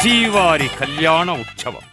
శ్రీవారి కళ్యాణ ఉత్సవం.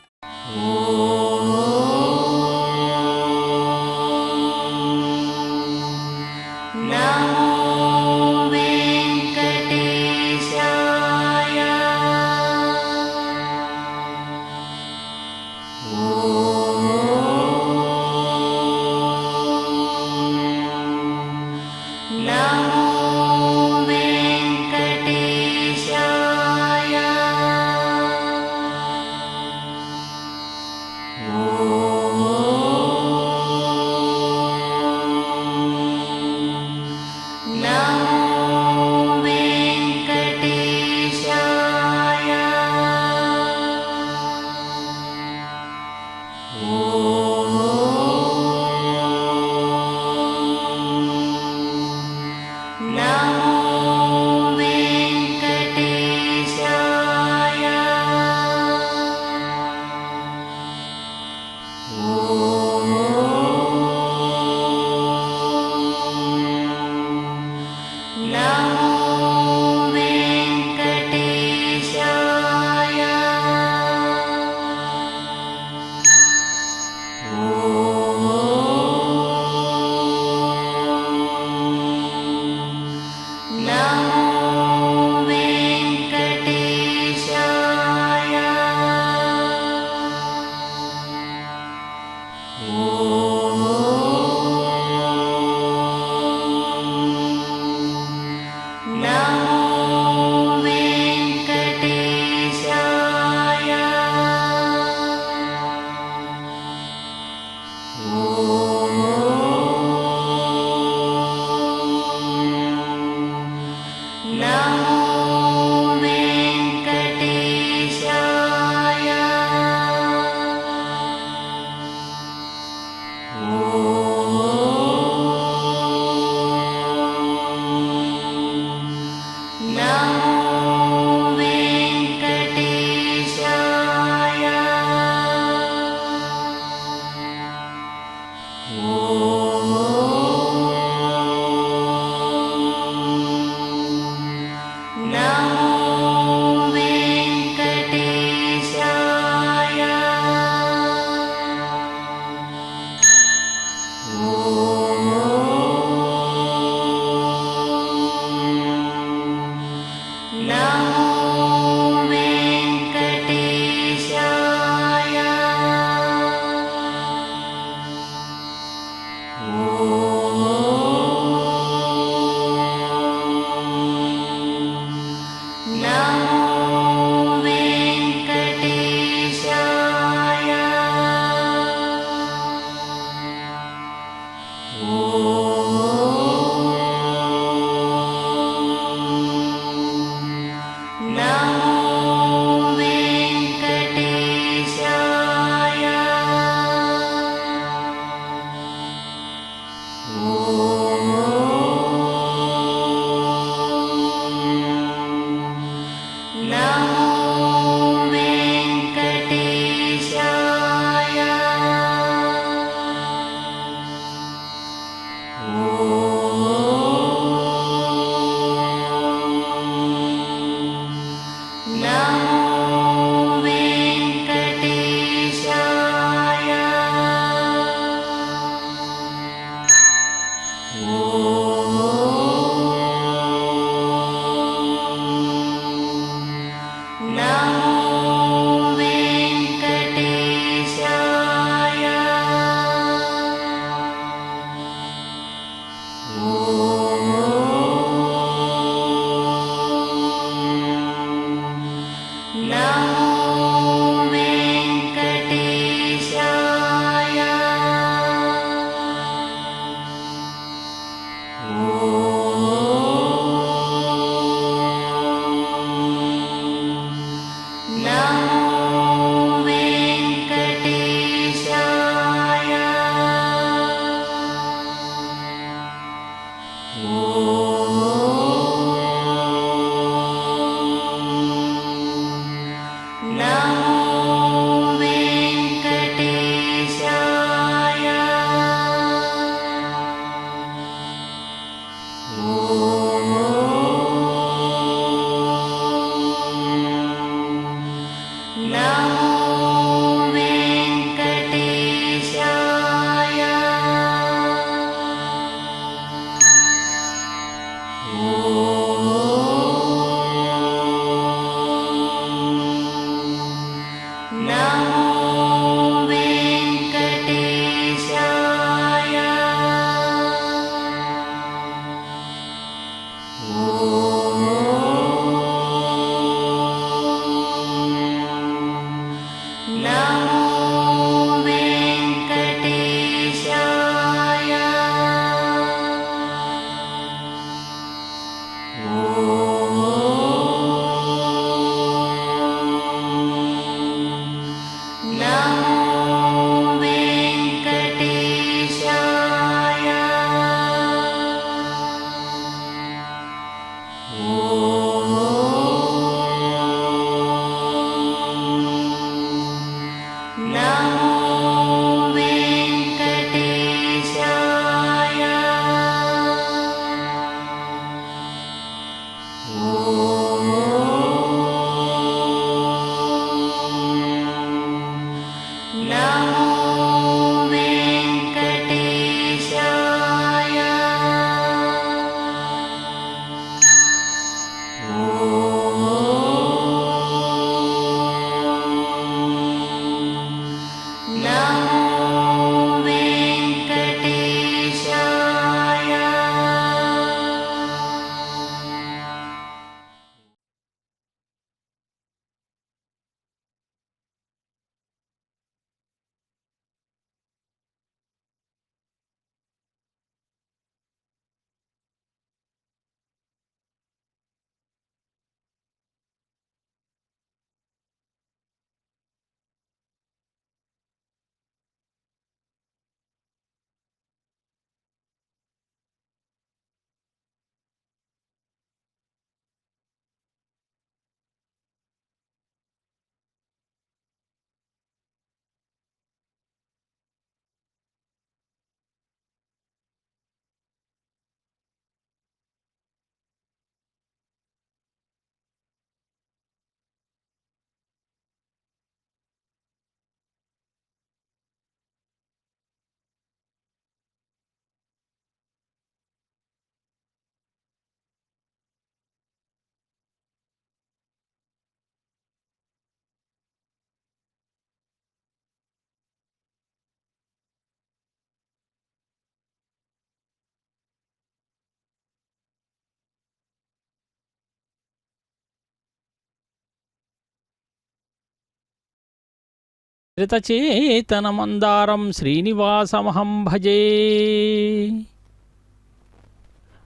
ధృతచేతనమందారం శ్రీనివాసమహం భజే.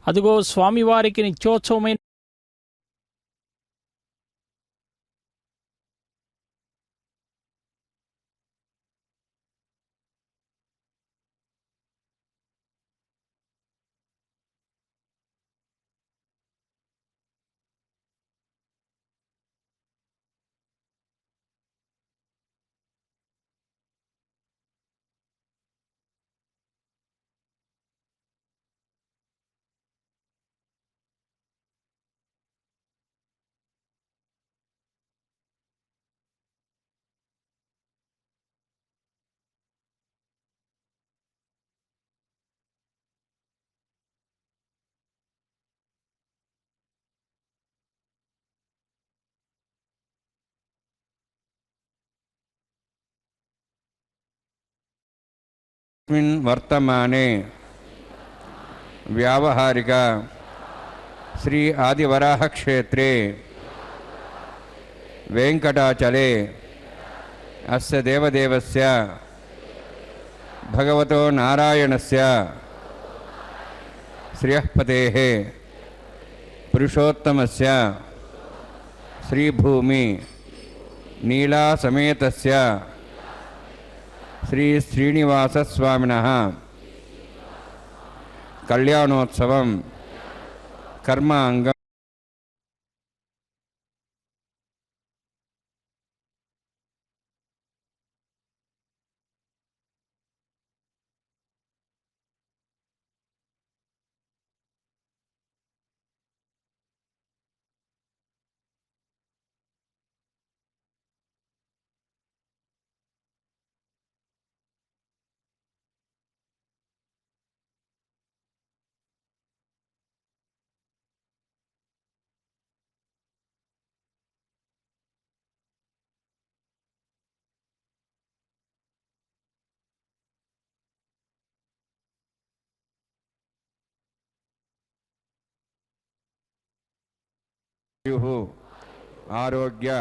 అదుగో స్వామివారికి నిత్యోత్సవమైన अस्मिन् वर्तमाने व्यावहारिक श्री आदिवराह क्षेत्रे वेंकटाचले अस्य देवदेवस्य भगवतो नारायणस्य श्रियःपतेः पुरुषोत्तमस्य श्रीभूमि नीलासमेतस्य श्री श्रीनिवासस्वामिनः कल्याणोत्सवं कर्मांगं ఆరోగ్య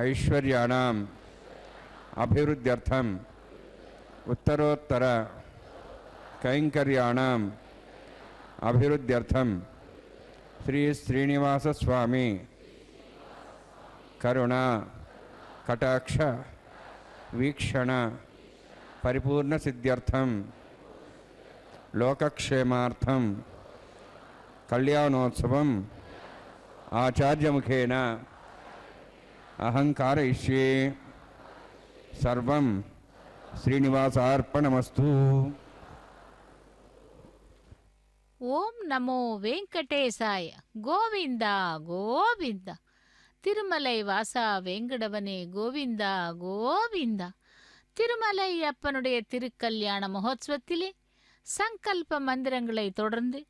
ఐశ్వర్యాణం అభివృద్ధ్యర్థం ఉత్తరోత్తర కైంకర్యాణం అభివృద్ధ్యర్థం శ్రీ శ్రీనివాస స్వామి కరుణ కటాక్ష వీక్షణ పరిపూర్ణ సిద్ధ్యర్థం లోకక్షేమార్థం కళ్యాణోత్సవం ఆచార్యముఖేన అహంకారయిష్యే సర్వం శ్రీనివాసార్పణమస్తు. ఓం నమో వెంకటేశాయ. గోవింద గోవింద. திருமலை வாசா வெங்கடவனே கோவிந்தா கோவிந்தா. திருமலை அப்பனுடைய திருக்கல்யாண மகோத்சவத்திலே சங்கல்ப மந்திரங்களை தொடர்ந்து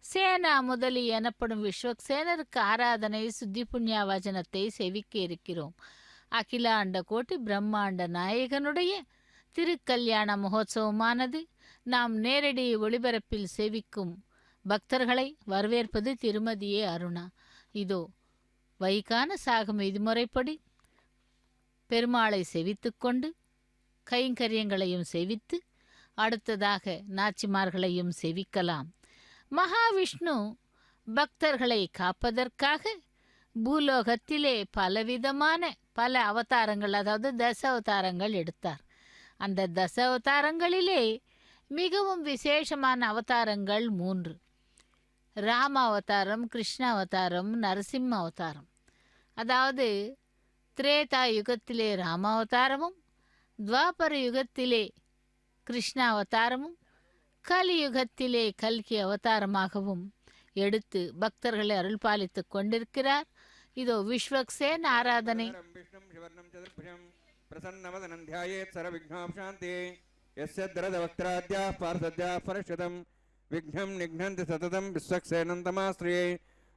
சேனா முதலி எனப்படும் விஸ்வக்சேனருக்கு ஆராதனை சுத்தி புண்ணிய வச்சனத்தை செவிக்க இருக்கிறோம். அகிலாண்ட கோட்டி பிரம்மாண்ட நாயகனுடைய திருக்கல்யாண மகோத்சவமானது நாம் நேரடி ஒளிபரப்பில் சேவிக்கும் பக்தர்களை வரவேற்பது திருமதியே அருணா. இதோ வைகான சாகம் விதிமுறைப்படி பெருமாளை செவித்து கொண்டு கைங்கரியங்களையும் செவித்து அடுத்ததாக நாச்சிமார்களையும் செவிக்கலாம். மகாவிஷ்ணு பக்தர்களை காப்பதற்காக பூலோகத்திலே பலவிதமான பல அவதாரங்கள், அதாவது தசாவதாரங்கள் எடுத்தார். அந்த தசாவதாரங்களிலே மிகவும் விசேஷமான அவதாரங்கள் 3: ராம அவதாரம், கிருஷ்ண அவதாரம், நரசிம்ம அவதாரம். அதாவது திரேதா யுகத்திலே ராம அவதாரமும், துவாபர யுகத்திலே கிருஷ்ண அவதாரமும், கலியுகத்திலே கல்கி அவதாரமாகவும் எடுத்து பக்தர்களை அருள் பாலித்துக் கொண்டிருக்கிறார். இதோ விஸ்வக்சேன ஆராதனை. விக்னம் நிக்னந்தி சததம் விஸ்வக்சேனம் தமாஸ்ரயே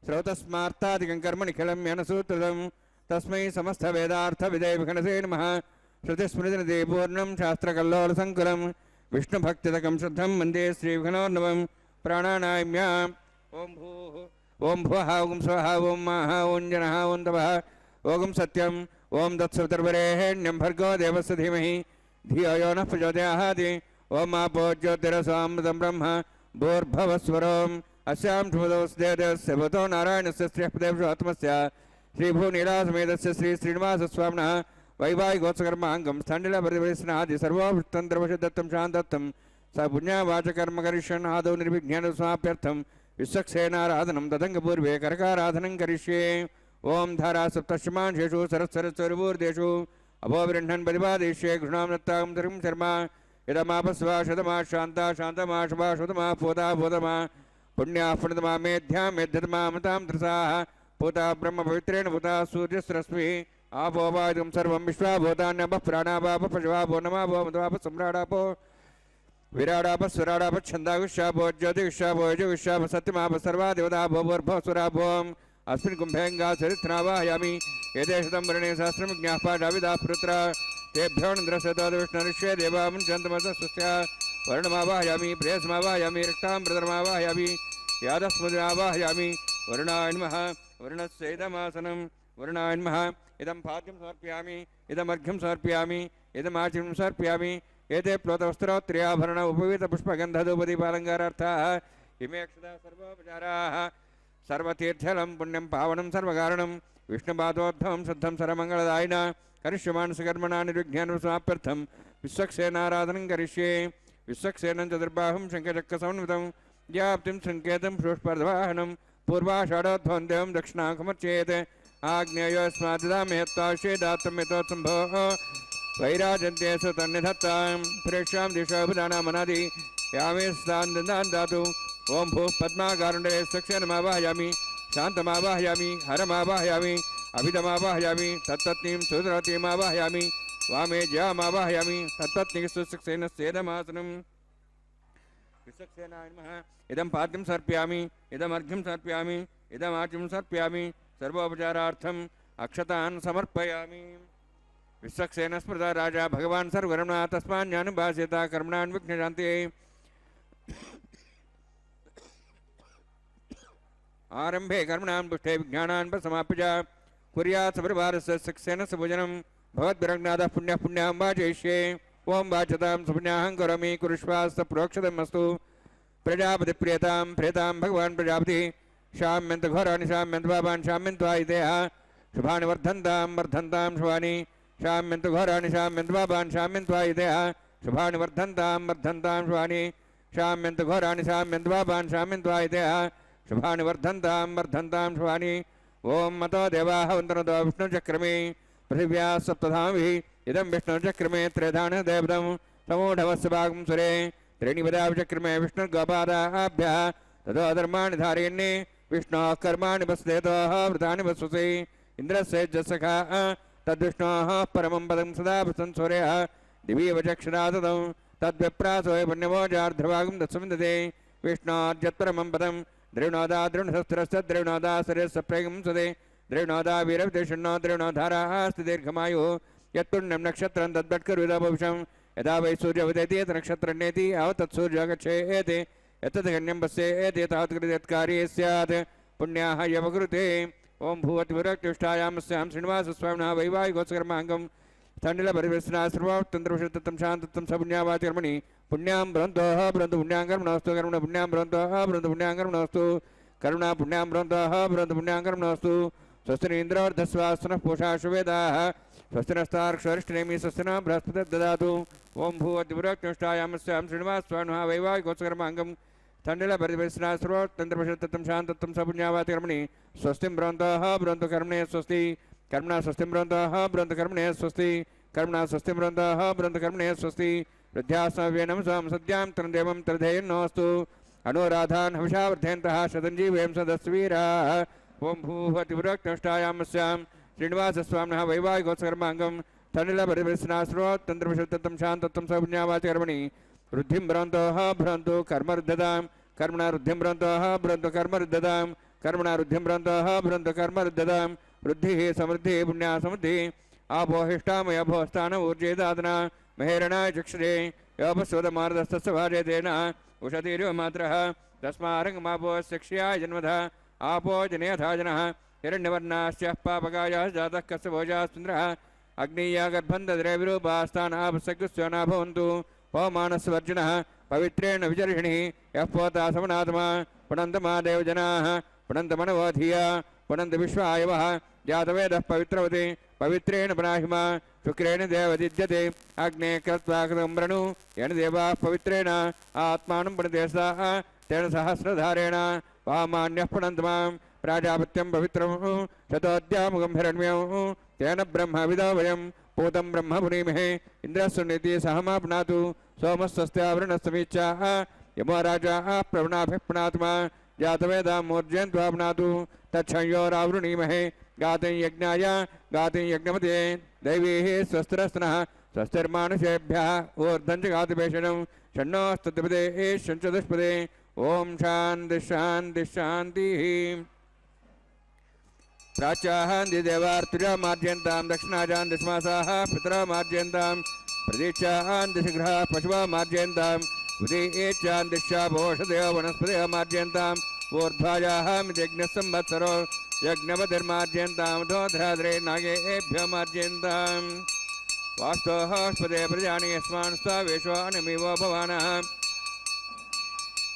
ஸ்ரோதஸ்மார்த்தாதிகம் கர்ம நிఖிலம் யனசூத்ருதம் தஸ்மை சமஸ்த வேதார்த்த விதே விகணசே நமः. ஸ்ருதிஸ்மிருதிநிதி பூர்ணம் சாஸ்திரகல்லோல சங்குலம் விஷ்ணுபக்திதகம் சுத்தம் வந்தே ஸ்ரீவிகணோர்ணவம் பிராணாநாயம்யாம். ஓம் பூः ஓம் புவः ஓம் ஸ்வः ஓம் மஹः ஓம் ஜனः ஓம் தவः ஓம் சத்யம் ஓம் தத்சவிதுர்வரேண்யம் भर्गो देवस्य धीमहि धियो यो नः प्रचोदयात्. ओम आपो ज्योतिरसामृतं ब्रह्म भूर्भवस्वरम् अस्यां शुभदोस्देवस्य भूतो नारायणस्य श्रीहदेवस्य श्रीभूनीलासमेतस्य श्री श्रीनिवासस्वामिनः वैवाहिकोत्सकर्माङ्गं स्थण्डिलपरिवेशनादि सर्वोत्तन्त्रवशदत्तं शान्तत्वं स पुण्यवाचकर्म करिष्यन् आदौ निर्विघ्नेन समाप्यर्थं विश्वक्सेनाराधनं तदङ्गपूर्वे करकाराधनं करिष्ये. ओम धारा सप्तशमांशेषु सरस्वरस्वरूर्देषु अभोविरण्हन् परिपादयिष्ये घृणां दत्तां धर्म शर्मा इदमापस्वा शतमा शान्ता शान्तमा शुभा शुतमा पोता पोतमा पुण्या पुण्यतमा मेध्या मेध्यतमा मतां त्रसाः पोता ब्रह्म पवित्रेण पोता सूर्यस्रश्मि आपो वायुं सर्वं विश्वा भूतान्यपः प्राणापाप पशवापो नमापो मधुवाप सम्राडापो विराडाप स्वराडाप छन्दागुष्यापो ज्योतिगुष्यापो यजुगुष्याप सत्यमाप सर्वा देवता भोर्भवस्वराभोम् अस्मिन् कुम्भेङ्गा चरित्रवाहयामि एते शतं वर्णे सहस्रं ज्ञापाडाविदा पुत्र तेभ्यो नृषतोदविष्णुष्ये देवामुञ्चन्तमसस्य वर्णमावाहयामि प्रेयसमावाहयामि रक्ताम्बरधर्मावाहयामि यादस्मृतिमावाहयामि वरुणाय नमः. वरुणस्यैदमासनं वरुणाय नमः. इदं पाद्यं समर्पयामि इदमर्घ्यं समर्पयामि इदमाचिं समर्पयामि. एते प्लोतवस्त्रोत्तरीयाभरण उपवीतपुष्पगन्धधूपदीपालङ्कारार्थाः इमे अक्षता सर्वोपचाराः सर्वतीर्थलं पुण्यं पावनं सर्वकारणं विष्णुपादोद्धवं शुद्धं सर्वमङ्गलदायिन करिष्यमानसकर्मणा निर्विघ्नेन समाप्यर्थं विश्वक्सेनाराधनं करिष्ये. विश्वक्सेनं चतुर्बाहुं शङ्खचक्रसमन्वितं व्याप्तिं सङ्केतं पुष्पर्धवाहनं पूर्वाषाढोद्भवं देवं दक्षिणाखमर्चयेत्. आग्नेयोऽस्माद्दामेत्ताश्चेदात्तं यतोत्सम्भोः वैराजन्तेषु तन्निधत्तां प्रेक्ष्यां दिशाभिधानामनादि यामे स्थान् दातु. ओम भूः पद्माकारुण्डे सक्षेनमावाहयामि शान्तमावाहयामि हरमावाहयामि अभिधमावाहयामि तत्पत्नीं सुदरतीमावाहयामि वामे ज्यामावाहयामि तत्पत्नीं सुसक्सेनस्येदमासनं. विसक्सेनाय नमः. इदं पाद्यं समर्पयामि इदमर्घ्यं समर्पयामि इदमाचिं समर्पयामि सर्वोपचारार्थम् अक्षतान् समर्पयामि. विश्वक्सेन स्मृता राजा भगवान् सर्वकर्मणा तस्मान्यानुभास्यता कर्मणान् विघ्नशान्तिये. आरंभे कर्मणां पुष्टे विज्ञानान् समाप्य च कुर्यात् सपरिवारस्य सक्सेन सुभोजनं भवद्भिरग्नादः पुण्यः पुण्यां वाचयिष्ये ओं वाचतां सुपुण्याहं करोमि कुरुष्वास्तु प्रोक्षतमस्तु प्रजापति प्रियतां भगवान् प्रजापति शाम्यन्त घोराणि शाम्यन्त पापान् शाम्यन्त्वा इदेह शुभानि वर्धन्तां शुभानि शाम्यन्त घोराणि शाम्यन्त पापान् शाम्यन्त्वा इदेह शुभानि वर्धन्तां शुभानि शाम्यन्त घोराणि शाम्यन्त पापान् शाम्यन्त्वा इदेह शुभानि वर्धन्तां शुभानि ओं मतो देवाः वन्दनतो विष्णुचक्रमे पृथिव्या सप्तधामिः इदं विष्णुचक्रमे त्रेधान देवतं समूढवस्य भागं सुरे त्रीणि पदाचक्रमे विष्णुर्गोपादाभ्यः ततो धर्माणि धारयन्ये विष्णोः कर्माणि वसुदेतोः वृतानि वसुसे इन्द्रस्य जसखा तद्विष्णोः परमं पदं सदा संसूर्यः दिवीवचक्षुरा तदं तद्विप्रासोय पुण्यमोजार्धभागं दत्समिन्दते विष्णोर्यत्परमं पदं द्रविणोदा द्रविणशस्त्रस्य द्रविणोदा शरीरस्य सुदे द्रविणोदा वीरविदेशन्नो द्रविणोधाराः अस्ति दीर्घमायुः यत्पुण्यं नक्षत्रं तद्भट्करुदभविषं यदा वै सूर्योदयति यत् नक्षत्रण्येति यावत् तत्सूर्यो गच्छेति यत्तद्गण्यं पश्येति तावत् कृतयत्कार्ये स्यात् पुण्याः यवकृते ओं भूवतिविरक्तिष्ठायामस्यां श्रीनिवासस्वामिनः वैवाहिकोत्सकर्माङ्गं तण्डिलपरिवेशनाश्रमतन्त्रविषत्तं शान्तत्वं सपुण्यावाचकर्मणि पुण्यां भ्रन्तोः भ्रन्तु पुण्यां कर्मणोऽस्तु कर्मण पुण्यां भ्रन्तोः भ्रन्तु पुण्यां कर्मणोऽस्तु करुणा पुण्यां भ्रन्तोः भ्रन्तु पुण्यां कर्मणोऽस्तु स्वस्ति इन्द्रोर्धस्वास्तनः पूषा शुभेदाः स्वस्ति नस्तार्क्षरिष्ठनेमि स्वस्ति न बृहस्पतिर्ददातु ओं भूवतिविरक्तिष्ठायामस्यां श्रीनिवासस्वामिनः वैवाहिकोत्सकर्माङ्गं तण्डिलपरिवेशनाश्रमतन्त्रविषत्तं शान्तत्वं सपुण्यावाचकर्मणि स्वस्तिं भ्रन्तोः भ्रन्तु कर्मणे स्वस्ति कर्मणा स्वस्तिं भ्रन्तोः भ्रन्तु कर्मणे स्वस्ति कर्मणा स्वस्तिं भ्रन्तोः भ्रन्तु कर्मणे स्वस्ति वृद्ध्यास्मव्यनं स्वां सद्यां तन्देवं तर्धयन्नोऽस्तु अनुराधान् हविषा वर्धयन्तः शतञ्जीवें सदस्वीराः ओं भूवतिविरक्तिष्ठायामस्यां श्रीनिवासस्वामिनः वैवाहिकोत्सकर्माङ्गं तण्डिलपरिवेशनाश्रमतन्त्रविषत्तं शान्तत्वं सपुण्यावाचकर्मणि वृद्धिं भ्रन्तोः भ्रन्तु कर्मरुद्धतां कर्मणा वृद्धिं भ्रन्तोः भ्रन्तु कर्मरुद्धतां कर्मणा वृद्धिं भ्रन्तोः भ्रन्तु कर्मरुद्धतां वृद्धिः समृद्धिः पुण्या समृद्धिः आपोहिष्टामय भोस्थान ऊर्जे दादना महेरणाय चक्षुरे योपस्वदमार्दस्तस्य भाजयतेन उषतीरिव मात्रः तस्मारङ्गमापोश्यक्ष्याय जन्मधा आपो जनेऽथा जनः हिरण्यवर्णाश्च पापकायः जातः कस्य भोजास्मिन्द्रः अग्नीया गर्भं दद्रे विरूपास्तान् आपसकृत्यो न भवन्तु पवमानस्वर्जिनः पवित्रेण विचर्षिणिः यः पोता समनात्मा पुनन्तमा देवजनाः पुनन्तमनवो धिया पुनन्त विश्वायवः जातवेदः पवित्रवते पवित्रेण पराहिमा शुक्रेण देवदिद्यते अग्ने कृत्वा कृतं वृणु येन देवाः पवित्रेण आत्मानं पुनदेशाः तेन सहस्रधारेण वामान्यः पुनन्तमां प्राजापत्यं पवित्रं शतोद्यामुखं हिरण्यं तेन ब्रह्मविदो वयं पूतं ब्रह्म पुनीमहे इन्द्रस्वनीति सहमाप्नातु सोमस्वस्त्यावृणस्तमीच्छाः यमो राजाः प्रवणाभिः पुनात्मा जातवेदां मूर्जयन्त्वाप्नातु तच्छंयोरावृणीमहे गातिं यज्ञाय गातिं यज्ञमते दैवीः स्वस्तिरस्तनः स्वस्तिर्मानुषेभ्यः ऊर्ध्वं च गातिभेषणं षण्णोस्तुतिपदे षण्चतुष्पदे ओं शान्ति शान्ति शान्तिः प्राच्याहां दिदेवार्तिजा मार्जयन्तां दक्षिणाजां दशमासाः पितरा मार्जयन्तां प्रतीक्षाहां दिशग्रहाः पशवः मार्जयन्तां उदयेच्छां दिशाभोषधयो वनस्पतयः मार्जयन्तां ऊर्ध्वायाः यज्ञसंवत्सरो यज्ञपतिर्मार्जयन्तां धोधराद्रे नागेभ्यो मार्जयन्तां वास्तोःस्पदे प्रजानि यस्मान् स्वावेशो अनमिवो भवानः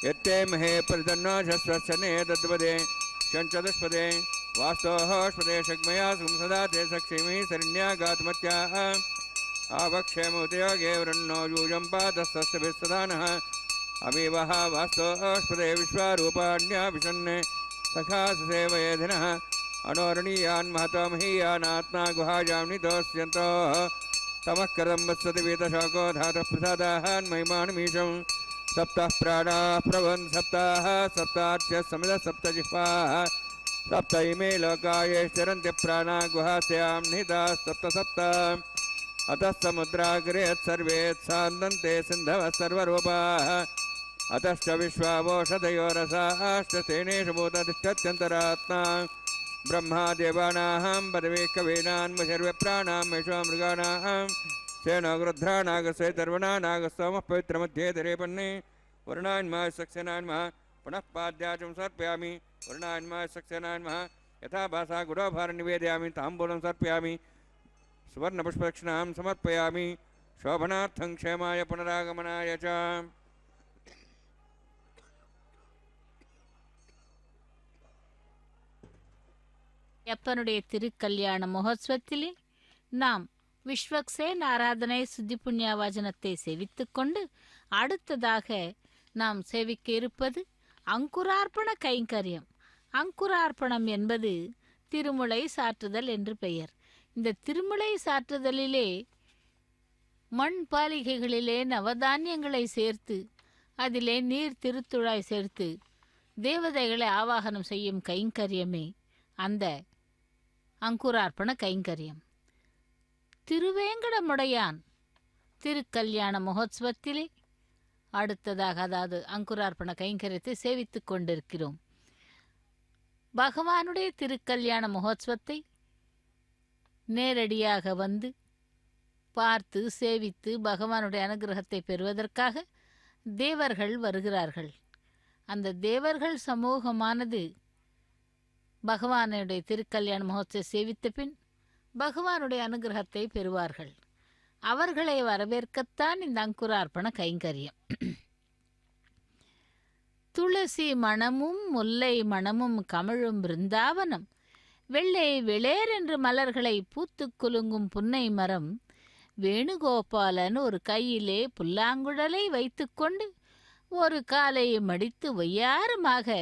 यत्ते महे प्रदन्नो शस्वशने दद्वदे षण्चतुष्पदे वास्तोःस्पदे शग्मया सदा ते सक्षिमि शरण्यागात्मत्याः आवक्षेमोदयोगे वृन्नो यूजं पादस्तस्यभिस्सदानः अमीवः वास्तोःस्पदे विश्वारूपाण्या विशन्ने सखा सुसेवयेधिनः अनोरणीयान् महतो महीयानात्मा गुहायां नितोऽस्यन्तोः तमः कृतं वत्सति वीतशोको धातः प्रसादाहान् महिमानमीशं सप्तः प्राणाः प्रभवन् सप्ताः सप्तार्च्य समितः सप्तजिह्वाः सप्त इमे लोकाये चरन्ति प्राणा गुहास्यां निहिताः सप्त सप्त अतः समुद्राग्रे सर्वे सान्दन्ते सिन्धवः सर्वरूपाः अतश्च विश्वावोषधयो रसाश्चतेनेषु भूततिष्ठत्यन्तरात्मा ब्रह्मा देवानां पदवी कवीनान्मशर्वप्राणां मेषो मृगाणां सेनो गृध्रानागसे तर्वणानागस्तोमः पवित्रमध्ये दरेपन्ने वर्णान्मा सक्सेनान्मा पुनः पाद्याचं सर्पयामि वर्णान्मा सक्सेनान्मः यथा भाषा गुडोभारं निवेदयामि ताम्बूलं समर्पयामि सुवर्णपुष्पदक्षिणां समर्पयामि शोभनार्थं क्षेमाय पुनरागमनाय च எப்பனுடைய திருக்கல்யாண மகோத்சவத்திலே நாம் விஸ்வக்சேன் ஆராதனை சுத்தி புண்ணியவாஜனத்தை சேவித்துக்கொண்டு அடுத்ததாக நாம் சேவிக்க இருப்பது அங்குரார்ப்பண கைங்கரியம். அங்குரார்ப்பணம் என்பது திருமுலை சாற்றுதல் என்று பெயர். இந்த திருமுலை சாற்றுதலிலே மண் பாலிகைகளிலே நவதானியங்களை சேர்த்து அதிலே நீர் திருத்துழாய் சேர்த்து தேவதைகளை ஆவாகனம் செய்யும் கைங்கரியமே அந்த அங்குரார்ப்பண கைங்கரியம். திருவேங்கடமுடையான் திருக்கல்யாண மகோத்சவத்திலே அடுத்ததாக அதாவது அங்குரார்ப்பண கைங்கரியத்தை சேவித்துக் கொண்டிருக்கிறோம். பகவானுடைய திருக்கல்யாண மகோத்சவத்தை நேரடியாக வந்து பார்த்து சேவித்து பகவானுடைய அனுகிரகத்தை பெறுவதற்காக தேவர்கள் வருகிறார்கள். அந்த தேவர்கள் சமூகமானது பகவானுடைய திருக்கல்யாண மகோத்சவத்தை சேவித்த பின் பகவானுடைய அனுகிரகத்தை பெறுவார்கள். அவர்களை வரவேற்கத்தான் இந்த அங்குரார்ப்பண கைங்கரியம். துளசி மணமும் முல்லை மணமும் கமழும் பிருந்தாவனம் வெள்ளை வெளேர் என்று மலர்களை பூத்து குலுங்கும் புன்னை மரம் வேணுகோபாலன் ஒரு கையிலே புல்லாங்குழலை வைத்துக்கொண்டு ஒரு காலை மடித்து ஒய்யாரமாக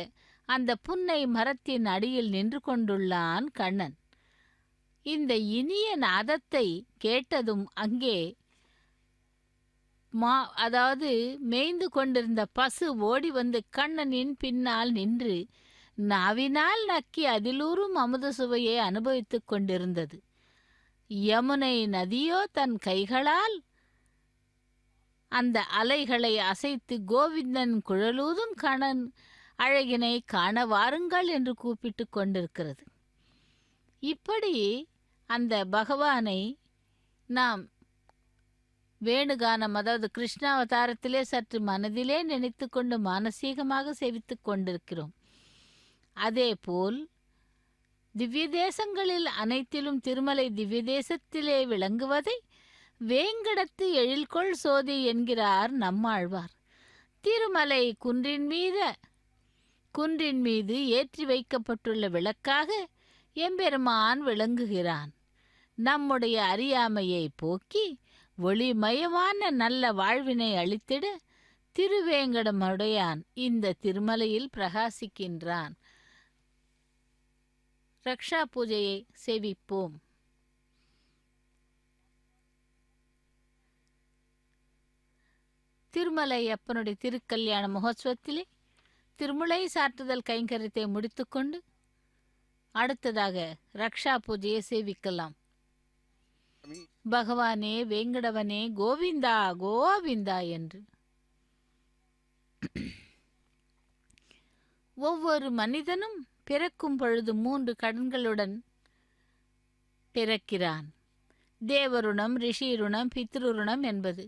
அந்த புன்னை மரத்தின் அடியில் நின்று கொண்டுள்ளான் கண்ணன். இந்த இனிய நாதத்தை கேட்டதும் அங்கே அதாவது மேய்ந்து கொண்டிருந்த பசு ஓடி வந்து கண்ணனின் பின்னால் நின்று நாவினால் நக்கி அதிலூறும் அமுத சுவையை அனுபவித்துக் கொண்டிருந்தது. யமுனை நதியோ தன் கைகளால் அந்த அலைகளை அசைத்து கோவிந்தன் குழலூதும் கண்ணன் அழகினை காண வாருங்கள் என்று கூப்பிட்டு கொண்டிருக்கிறது. இப்படி அந்த பகவானை நாம் வேணுகானம் அதாவது கிருஷ்ணாவதாரத்திலே சற்று மனதிலே நினைத்து கொண்டு மானசீகமாக சேவித்து கொண்டிருக்கிறோம். அதேபோல் திவ்ய தேசங்களில் அனைத்திலும் திருமலை திவ்ய தேசத்திலே விளங்குவதை வேங்கடத்து எழில்கொள் சோதி என்கிறார் நம்மாழ்வார். திருமலை குன்றின் மீது ஏற்றி வைக்கப்பட்டுள்ள விளக்காக எம்பெருமான் விளங்குகிறான். நம்முடைய அறியாமையை போக்கி ஒளிமயமான நல்ல வாழ்வினை அளித்திட திருவேங்கடமுடையான் இந்த திருமலையில் பிரகாசிக்கின்றான். ரக்ஷா பூஜையை சேவிப்போம். திருமலை அப்பனுடைய திருக்கல்யாண மகோத்சவத்திலே திருமுலை சாற்றுதல் கைங்கரியத்தை முடித்துக்கொண்டு அடுத்ததாக ரக்ஷா பூஜையை சேவிக்கலாம். பகவானே வேங்கடவனே கோவிந்தா கோவிந்தா என்று ஒவ்வொரு மனிதனும் பிறக்கும் பொழுது 3 கடன்களுடன் பிறக்கிறான். தேவருணம், ரிஷிருணம், பித்ருருணம் என்பது.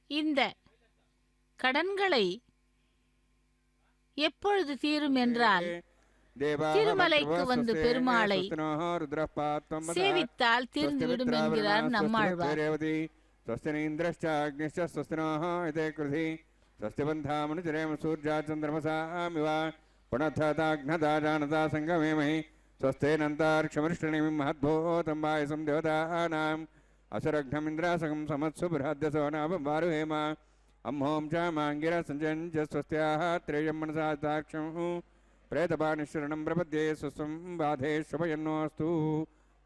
இந்த கடன்களை எப்பொழுது தீரும் என்றால் திருமலைக்கு வந்து பெருமாளை சேவித்தால் தீர்ந்துவிடும் என்கிறார் நம்மாழ்வார். असरघ्नमिन्द्रासकं समत्सुबृहद्यसो नाभं वारुहेम अम्हों च माङ्गिर सञ्जयञ्च स्वस्त्याः त्रेयं मनसा साक्षं प्रेतपाणिशरणं प्रपद्ये स्वस्वं बाधे शुभयन्नोऽस्तु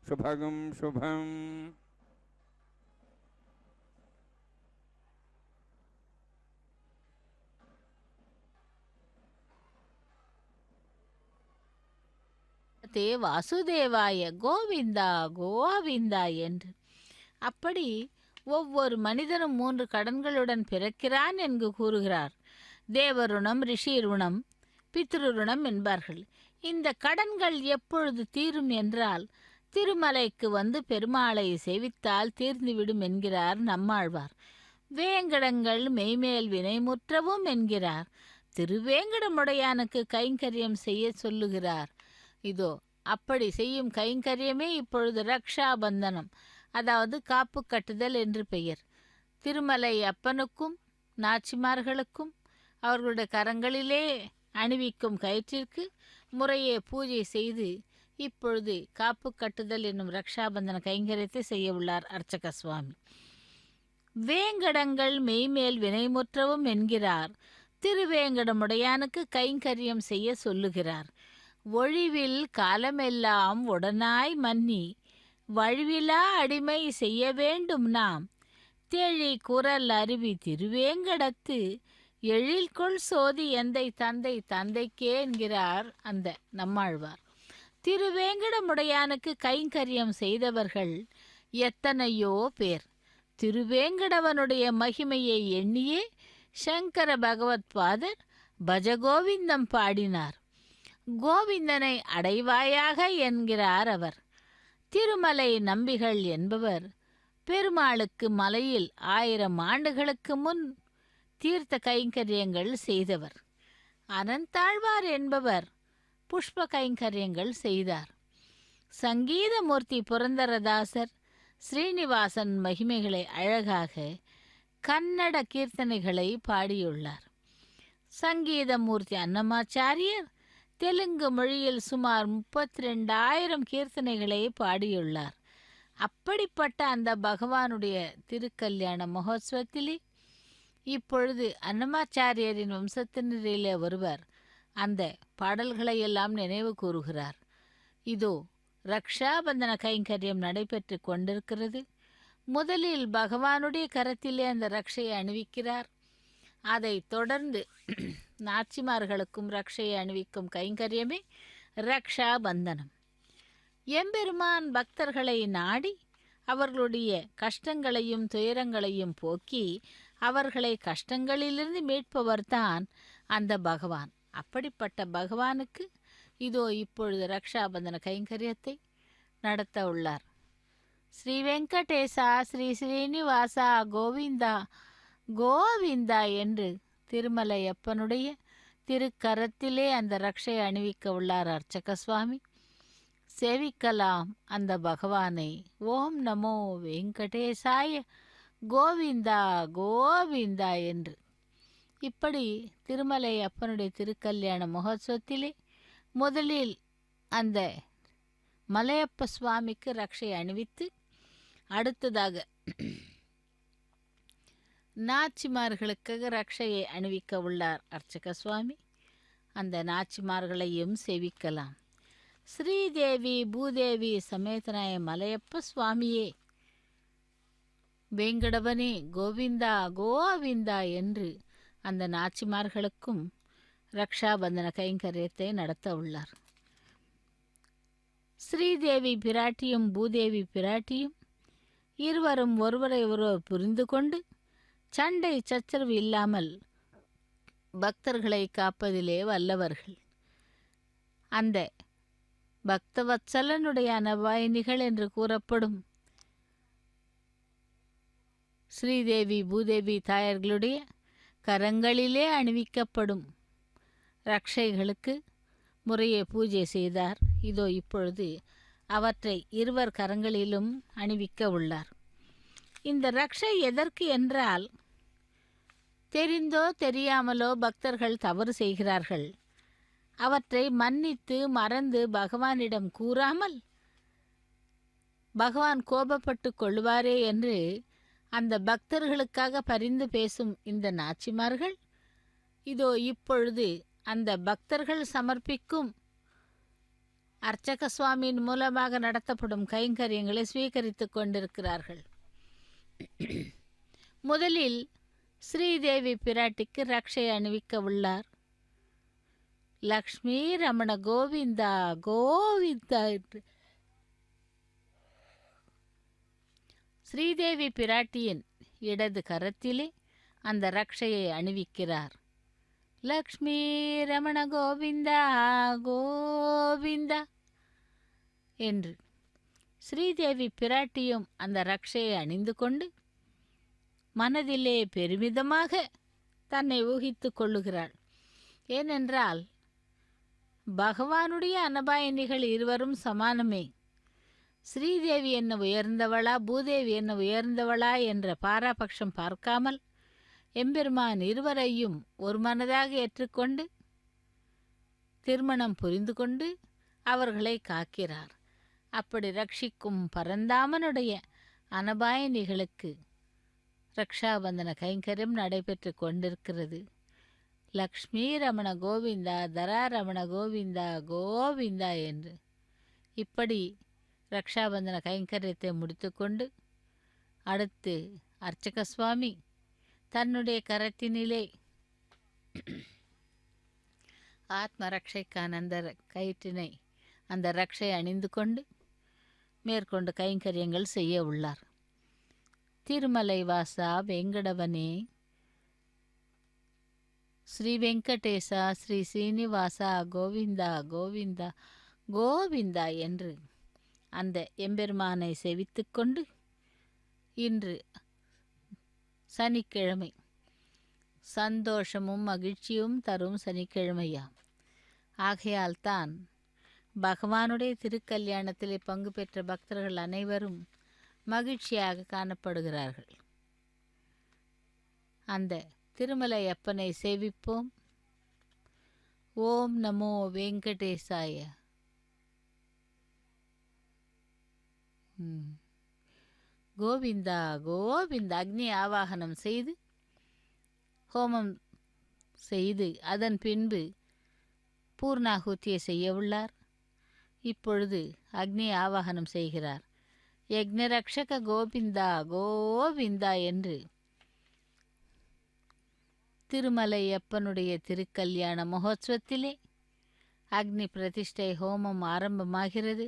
शुभगं शुभम्. தே வாசுதேவாய கோவிந்தா கோவிந்தா என்று அப்படி ஒவ்வொரு மனிதனும் 3 கடன்களுடன் பிறக்கிறான் என்று கூறுகிறார். தேவருணம், ரிஷிருணம், பித்ருருணம் என்பார்கள். இந்த கடன்கள் எப்பொழுது தீரும் என்றால் திருமலைக்கு வந்து பெருமாளை சேவித்தால் தீர்ந்துவிடும் என்கிறார் நம்மாழ்வார். வேங்கடங்கள் மெய்மேல் வினைமுற்றவும் என்கிறார். திருவேங்கடமுடையானுக்கு கைங்கரியம் செய்ய சொல்லுகிறார். இதோ அப்படி செய்யும் கைங்கரியமே இப்பொழுது ரக்ஷாபந்தனம், அதாவது காப்பு கட்டுதல் என்று பெயர். திருமலை அப்பனுக்கும் நாச்சிமார்களுக்கும் அவர்களுடைய கரங்களிலே அணிவிக்கும் கயிற்றிற்கு முறையே பூஜை செய்து இப்பொழுது காப்பு கட்டுதல் என்னும் ரக்ஷாபந்தன கைங்கரியத்தை செய்ய உள்ளார் அர்ச்சக சுவாமி. வேங்கடங்கள் மெய்மேல் வினைமுற்றவும் என்கிறார். திருவேங்கடமுடையானுக்கு கைங்கரியம் செய்ய சொல்லுகிறார். ஒழிவில் காலமெல்லாம் உடனாய் மன்னி வழிவிலா அடிமை செய்ய வேண்டும் நாம், தேழி குரல் அருவி திருவேங்கடத்து எழில்கொள் சோதி எந்தை தந்தை தந்தைக்கே என்கிறார் அந்த நம்மாழ்வார். திருவேங்கடமுடையானுக்கு கைங்கரியம் செய்தவர்கள் எத்தனையோ பேர். திருவேங்கடவனுடைய மகிமையை எண்ணியே சங்கர பகவத் பாதர் பஜகோவிந்தம் பாடினார். கோவிந்தனை அடைவாயாக என்கிறார் அவர். திருமலை நம்பிகள் என்பவர் பெருமாளுக்கு மலையில் 1000 ஆண்டுகளுக்கு முன் தீர்த்த கைங்கரியங்கள் செய்தவர். அனந்தாழ்வார் என்பவர் புஷ்ப கைங்கரியங்கள் செய்தார். சங்கீதமூர்த்தி புரந்தரதாசர் ஸ்ரீனிவாசன் மகிமைகளை அழகாக கன்னட கீர்த்தனைகளை பாடியுள்ளார். சங்கீதமூர்த்தி அன்னமாச்சாரியர் தெலுங்கு மொழியில் சுமார் 32,000 கீர்த்தனைகளை பாடியுள்ளார். அப்படிப்பட்ட அந்த பகவானுடைய திருக்கல்யாண மகோத்சவத்திலே இப்பொழுது அன்னமாச்சாரியரின் வம்சத்தினரிலே ஒருவர் அந்த பாடல்களை எல்லாம் நினைவு கூறுகிறார். இதோ ரக்ஷாபந்தன கைங்கரியம் நடைபெற்று கொண்டிருக்கிறது. முதலில் பகவானுடைய கரத்திலே அந்த ரக்ஷையை அணிவிக்கிறார். அதை தொடர்ந்து நாச்சிமார்களுக்கும் ரக்ஷையை அணிவிக்கும் கைங்கரியமே ரக்ஷாபந்தனம். எம்பெருமான் பக்தர்களை நாடி அவர்களுடைய கஷ்டங்களையும் துயரங்களையும் போக்கி அவர்களை கஷ்டங்களிலிருந்து மீட்பவர்தான் அந்த பகவான். அப்படிப்பட்ட பகவானுக்கு இதோ இப்பொழுது ரக்ஷாபந்தன கைங்கரியத்தை நடத்த உள்ளார். ஸ்ரீ வெங்கடேசா ஸ்ரீ ஸ்ரீனிவாசா கோவிந்தா கோவிந்தா என்று திருமலையப்பனுடைய திருக்கரத்திலே அந்த ரக்ஷையை அணிவிக்க உள்ளார் அர்ச்சக சுவாமி. சேவிக்கலாம் அந்த பகவானை. ஓம் நமோ வெங்கடேசாய கோவிந்தா கோவிந்தா என்று. இப்படி திருமலை அப்பனுடைய திருக்கல்யாண மகோத்சவத்திலே முதலில் அந்த மலையப்ப சுவாமிக்கு ரக்ஷை அணிவித்து அடுத்ததாக நாச்சிமார்களுக்காக ரக்ஷையை அணிவிக்க உள்ளார் அர்ச்சக சுவாமி. அந்த நாச்சிமார்களையும் சேவிக்கலாம். ஸ்ரீதேவி பூதேவி சமேதனாய மலையப்ப சுவாமியே வேங்கடவனே கோவிந்தா கோவிந்தா என்று அந்த நாச்சிமார்களுக்கும் ரக்ஷாபந்தன கைங்கரியத்தை நடத்த உள்ளார். ஸ்ரீதேவி பிராட்டியும் பூதேவி பிராட்டியும் இருவரும் ஒருவரை ஒருவர் புரிந்து கொண்டு சண்டை சச்சரவு இல்லாமல் பக்தர்களை காப்பதிலே வல்லவர்கள். அந்த பக்தவத்சலனுடைய அனபாயினிகள் என்று கூறப்படும் ஸ்ரீதேவி பூதேவி தாயர்களுடைய கரங்களிலே அணிவிக்கப்படும் ரக்ஷைகளுக்கு முறையே பூஜை செய்தார். இதோ இப்பொழுது அவற்றை இருவர் கரங்களிலும் அணிவிக்க உள்ளார். இந்த ரக்ஷை எதற்கு என்றால், தெரிந்தோ தெரியாமலோ பக்தர்கள் தவறு செய்கிறார்கள். அவற்றை மன்னித்து மறந்து பகவானிடம் கூறாமல் பகவான் கோபப்பட்டு கொள்வாரே என்று அந்த பக்தர்களுக்காக பரிந்து பேசும் இந்த நாச்சிமார்கள் இதோ இப்பொழுது அந்த பக்தர்கள் சமர்ப்பிக்கும் அர்ச்சக சுவாமியின் மூலமாக நடத்தப்படும் கைங்கரியங்களை ஸ்வீகரித்து கொண்டிருக்கிறார்கள். முதலில் ஸ்ரீதேவி பிராட்டிக்கு ரக்ஷை அணிவிக்க உள்ளார். லக்ஷ்மி ரமண கோவிந்தா கோவிந்தா என்று ஸ்ரீதேவி பிராட்டியின் இடது கரத்திலே அந்த ரக்ஷையை அணிவிக்கிறார். லக்ஷ்மி ரமண கோவிந்தா கோவிந்தா என்று ஸ்ரீதேவி பிராட்டியும் அந்த ரக்ஷையை அணிந்து கொண்டு மனதிலே பெருமிதமாக தன்னை ஊகித்து கொள்ளுகிறாள். ஏனென்றால் பகவானுடைய அனபாயினிகள் இருவரும் சமானமே. ஸ்ரீதேவி என்ன உயர்ந்தவளா, பூதேவி என்ன உயர்ந்தவளா என்ற பாராபட்சம் பார்க்காமல் எம்பெருமான் இருவரையும் ஒரு மனதாக ஏற்றுக்கொண்டு திருமணம் புரிந்து கொண்டு அவர்களை காக்கிறார். அப்படி ரட்சிக்கும் பரந்தாமனுடைய அனபாயினிகளுக்கு ரக்ஷாபந்தன கைங்கரியம் நடைபெற்று கொண்டிருக்கிறது. லக்ஷ்மி ரமண கோவிந்தா, தராரமண கோவிந்தா கோவிந்தா என்று இப்படி ரக்ஷாபந்தன கைங்கரியத்தை முடித்துக்கொண்டு அடுத்து அர்ச்சக சுவாமி தன்னுடைய கரத்தினிலே ஆத்ம ரக்ஷைக்கான அந்த கயிற்றினை அந்த ரக்ஷை அணிந்து கொண்டு மேற்கொண்டு கைங்கரியங்கள் செய்ய உள்ளார். திருமலை வாசா வெங்கடவனே, ஸ்ரீ வெங்கடேசா, ஸ்ரீ ஸ்ரீனிவாசா கோவிந்தா கோவிந்தா கோவிந்தா என்று அந்த எம்பெருமானை செவித்து கொண்டு இன்று சனிக்கிழமை சந்தோஷமும் மகிழ்ச்சியும் தரும் சனிக்கிழமையாம். ஆகையால் தான் பகவானுடைய திருக்கல்யாணத்திலே பங்கு பெற்ற பக்தர்கள் அனைவரும் மகிழ்ச்சியாக காணப்படுகிறார்கள். அந்த திருமலை அப்பனை சேவிப்போம். ஓம் நமோ வெங்கடேசாய. கோவிந்தா கோவிந்தா. அக்னி ஆவாகனம் செய்து ஹோமம் செய்து அதன் பின்பு பூர்ணாகுத்தியை செய்ய உள்ளார். இப்பொழுது அக்னி ஆவாகனம் செய்கிறார். யக்ஞரக்ஷக கோவிந்தா கோவிந்தா என்று திருமலை அப்பனுடைய திருக்கல்யாண மகோத்சவத்திலே அக்னி பிரதிஷ்டை ஹோமம் ஆரம்பமாகிறது.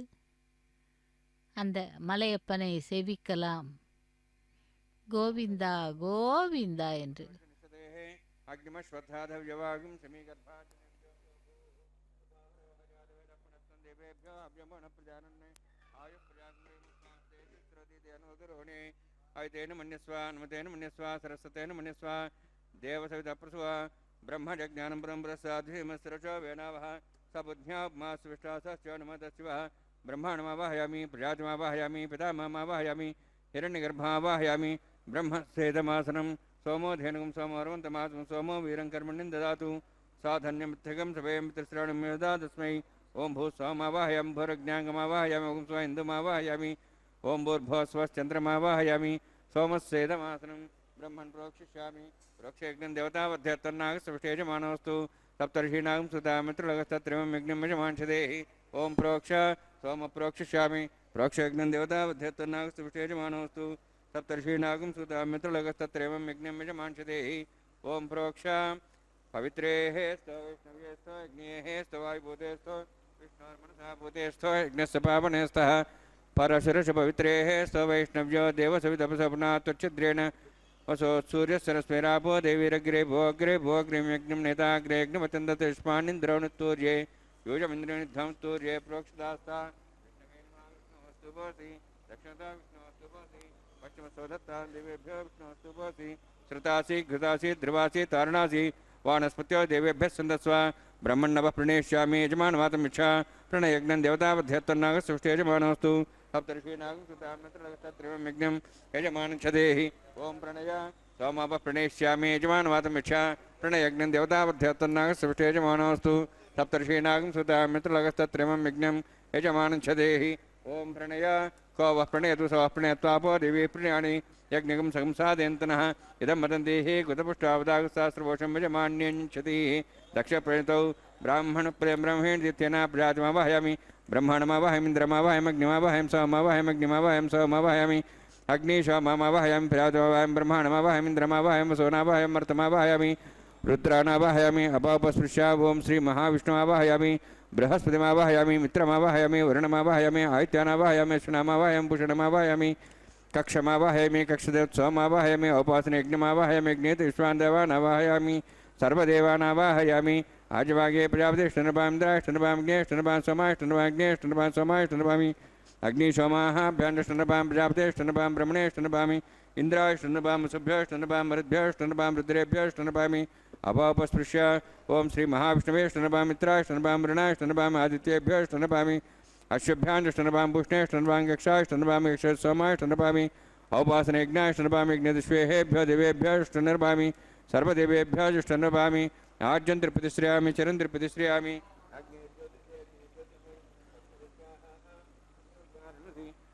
அந்த மலையப்பனை சேவிக்கலாம். கோவிந்தா கோவிந்தா என்று. आयतेन मन्यस्वा अनुमतेन मन्यस्वा सरस्वतेन मन्यस्वा देवसविता प्रसवा ब्रह्मज्ञानं ब्रह्मप्रसाधीमस्रचो वेनावः सबुद्ध्यामास्विष्टा सच्चनमतशिवः ब्रह्माणमावाहयामि प्रजातमावाहयामि पितामहमावाहयामि हिरण्यगर्भावाहयामि ब्रह्मसेदमासनं सोमो धेनुकं सोमोर्वन्तमासं सोमो वीरं कर्मण्यं ददातु साधन्यमित्यगं सभयं तिस्राणं ददातस्मै ओं भूस्वामावाहयामि भूरज्ञाङ्गमावाहयामि ओं स्व इन्दुमावाहयामि ओं भूर्भुवस्वश्चन्द्रमावाहयामि सोमस्सेदमासनं ब्रह्मन् प्रोक्षिष्यामि प्रोक्षयज्ञं देवतावध्यत्तन्नागस्सविष्टेजमानोऽस्तु सप्तर्षीणागं सुतामित्रलगस्तत्रिमं यज्ञं यजमांशदेहि ओं प्रोक्ष सोम प्रोक्षिष्यामि प्रोक्षयज्ञं देवतावध्यत्तन्नागस्सविष्टेजमानोऽस्तु सप्तर्षीणागं सुतामित्रलगस्तत्रिमं यज्ञं यजमांशदेहि ओं प्रोक्ष पवित्रेः स्तो वैष्णव्ये स्तो यज्ञेः स्तो वायुभूते स्तो विष्णोर्मनसः भूते स्तो यज्ञस्य पावने स्तः परशुरश पवित्रेः स्तो वैष्णव्यो देवसवितपसपना त्वच्छिद्रेण वसो सूर्यसरस्मेरापो देवीरग्रे भोऽग्रे भोऽग्रिं यज्ञं नेताग्रे यज्ञमत्यन्ततिष्मानिन्द्रवणुत्तूर्ये योजमिन्द्रनिद्धं स्तूर्ये प्रोक्षदास्ता विष्णुवस्तु भवति दक्षिणता विष्णुवस्तु भवति पश्चिमसोदत्ता देवेभ्यो विष्णुवस्तु भवति श्रुतासि घृतासि ध्रुवासि तारणासि वानस्पत्यो देवेभ्यः सन्दस्व ब्रह्मण्णवः प्रणेष्यामि यजमानवातमिच्छा प्रणयज्ञं देवतावध्यत्तन्नागस्सृष्टे यजमानोऽस्तु सप्तर्षीणागं सुतामित्रलगस्तत्रिमं यज्ञं यजमानच्छदेहि ओं प्रणय सोमापः प्रणेष्यामि यजमानवातमिच्छा प्रणयज्ञं देवतावध्यत्तन्नागस्सृष्टे यजमानोऽस्तु सप्तर्षीणागं सुतामित्रलगस्तत्रिमं यज्ञं यजमानच्छदेहि ओं प्रणय को वः प्रणयतु स वः प्रणयत्वापो देवी प्रणयाणि यज्ञकं संसादयन्तनः इदं वदन्ति कुतपुष्टावदागसहस्रवोषं यजमान्यञ्चति दक्षप्रणितौ ब्राह्मणप्रेब्रह्मेण प्रजातिमावाहयामि ब्रह्माणमावाहयामि इन्द्रमावाहयामि अग्निमावाहयामि सोममावाहयामि सोममावाहयामि अग्निशोममावाहयामि प्रजातिमावाहयामि ब्रह्माणमावाहयामि इन्द्रमावाहयामि सोनावाहयामि मर्तमावाहयामि रुद्राणावाहयामि अपापस्पृश्या ओं श्रीमहाविष्णुमावाहयामि बृहस्पतिमावाहयामि मित्रमावाहयामि वरुणमावाहयामि आदित्यानावाहयामि अश्विनामावाहयामि भूषणमावाहयामि कक्षमावाहयामि कक्षदेवोत्सवमावाहयामि औपासने यज्ञमावाहयामि यज्ञेत विश्वान्देवानावाहयामि सर्वदेवानावाहयामि आजवागे प्रजापतिष्ठनपां इन्द्राष्टनपां ज्ञेष्ठनपां सोमाष्टनपां ज्ञेष्ठनपां सोमाष्टनपामि अग्निशोमाभ्यां प्रजापतेष्टनपां ब्रह्मणेष्टनपामि इंद्राष्टनपां सुभ्यष्टनपां मरुद्भ्यष्टनपां रुद्रेभ्यष्टनपामि अपापस्पृश्य ओं श्री महाविष्णवेष्टनपां मित्राष्टनपां वृणाष्टनपां आदित्येभ्यष्टनपामि अश्वभ्याण्डष्टनपां पुष्णेष्टनपां कक्षाष्टनपां सोमाष्टनपामि औपासनयज्ञाष्टनपामि यज्ञदिष्वेहेभ्यो देवेभ्यष्टनपामि सर्वदेवेभ्यष्टनपामि आज्यन्त्रिप्रतिश्रयामि चरन्त्रिप्रतिश्रयामि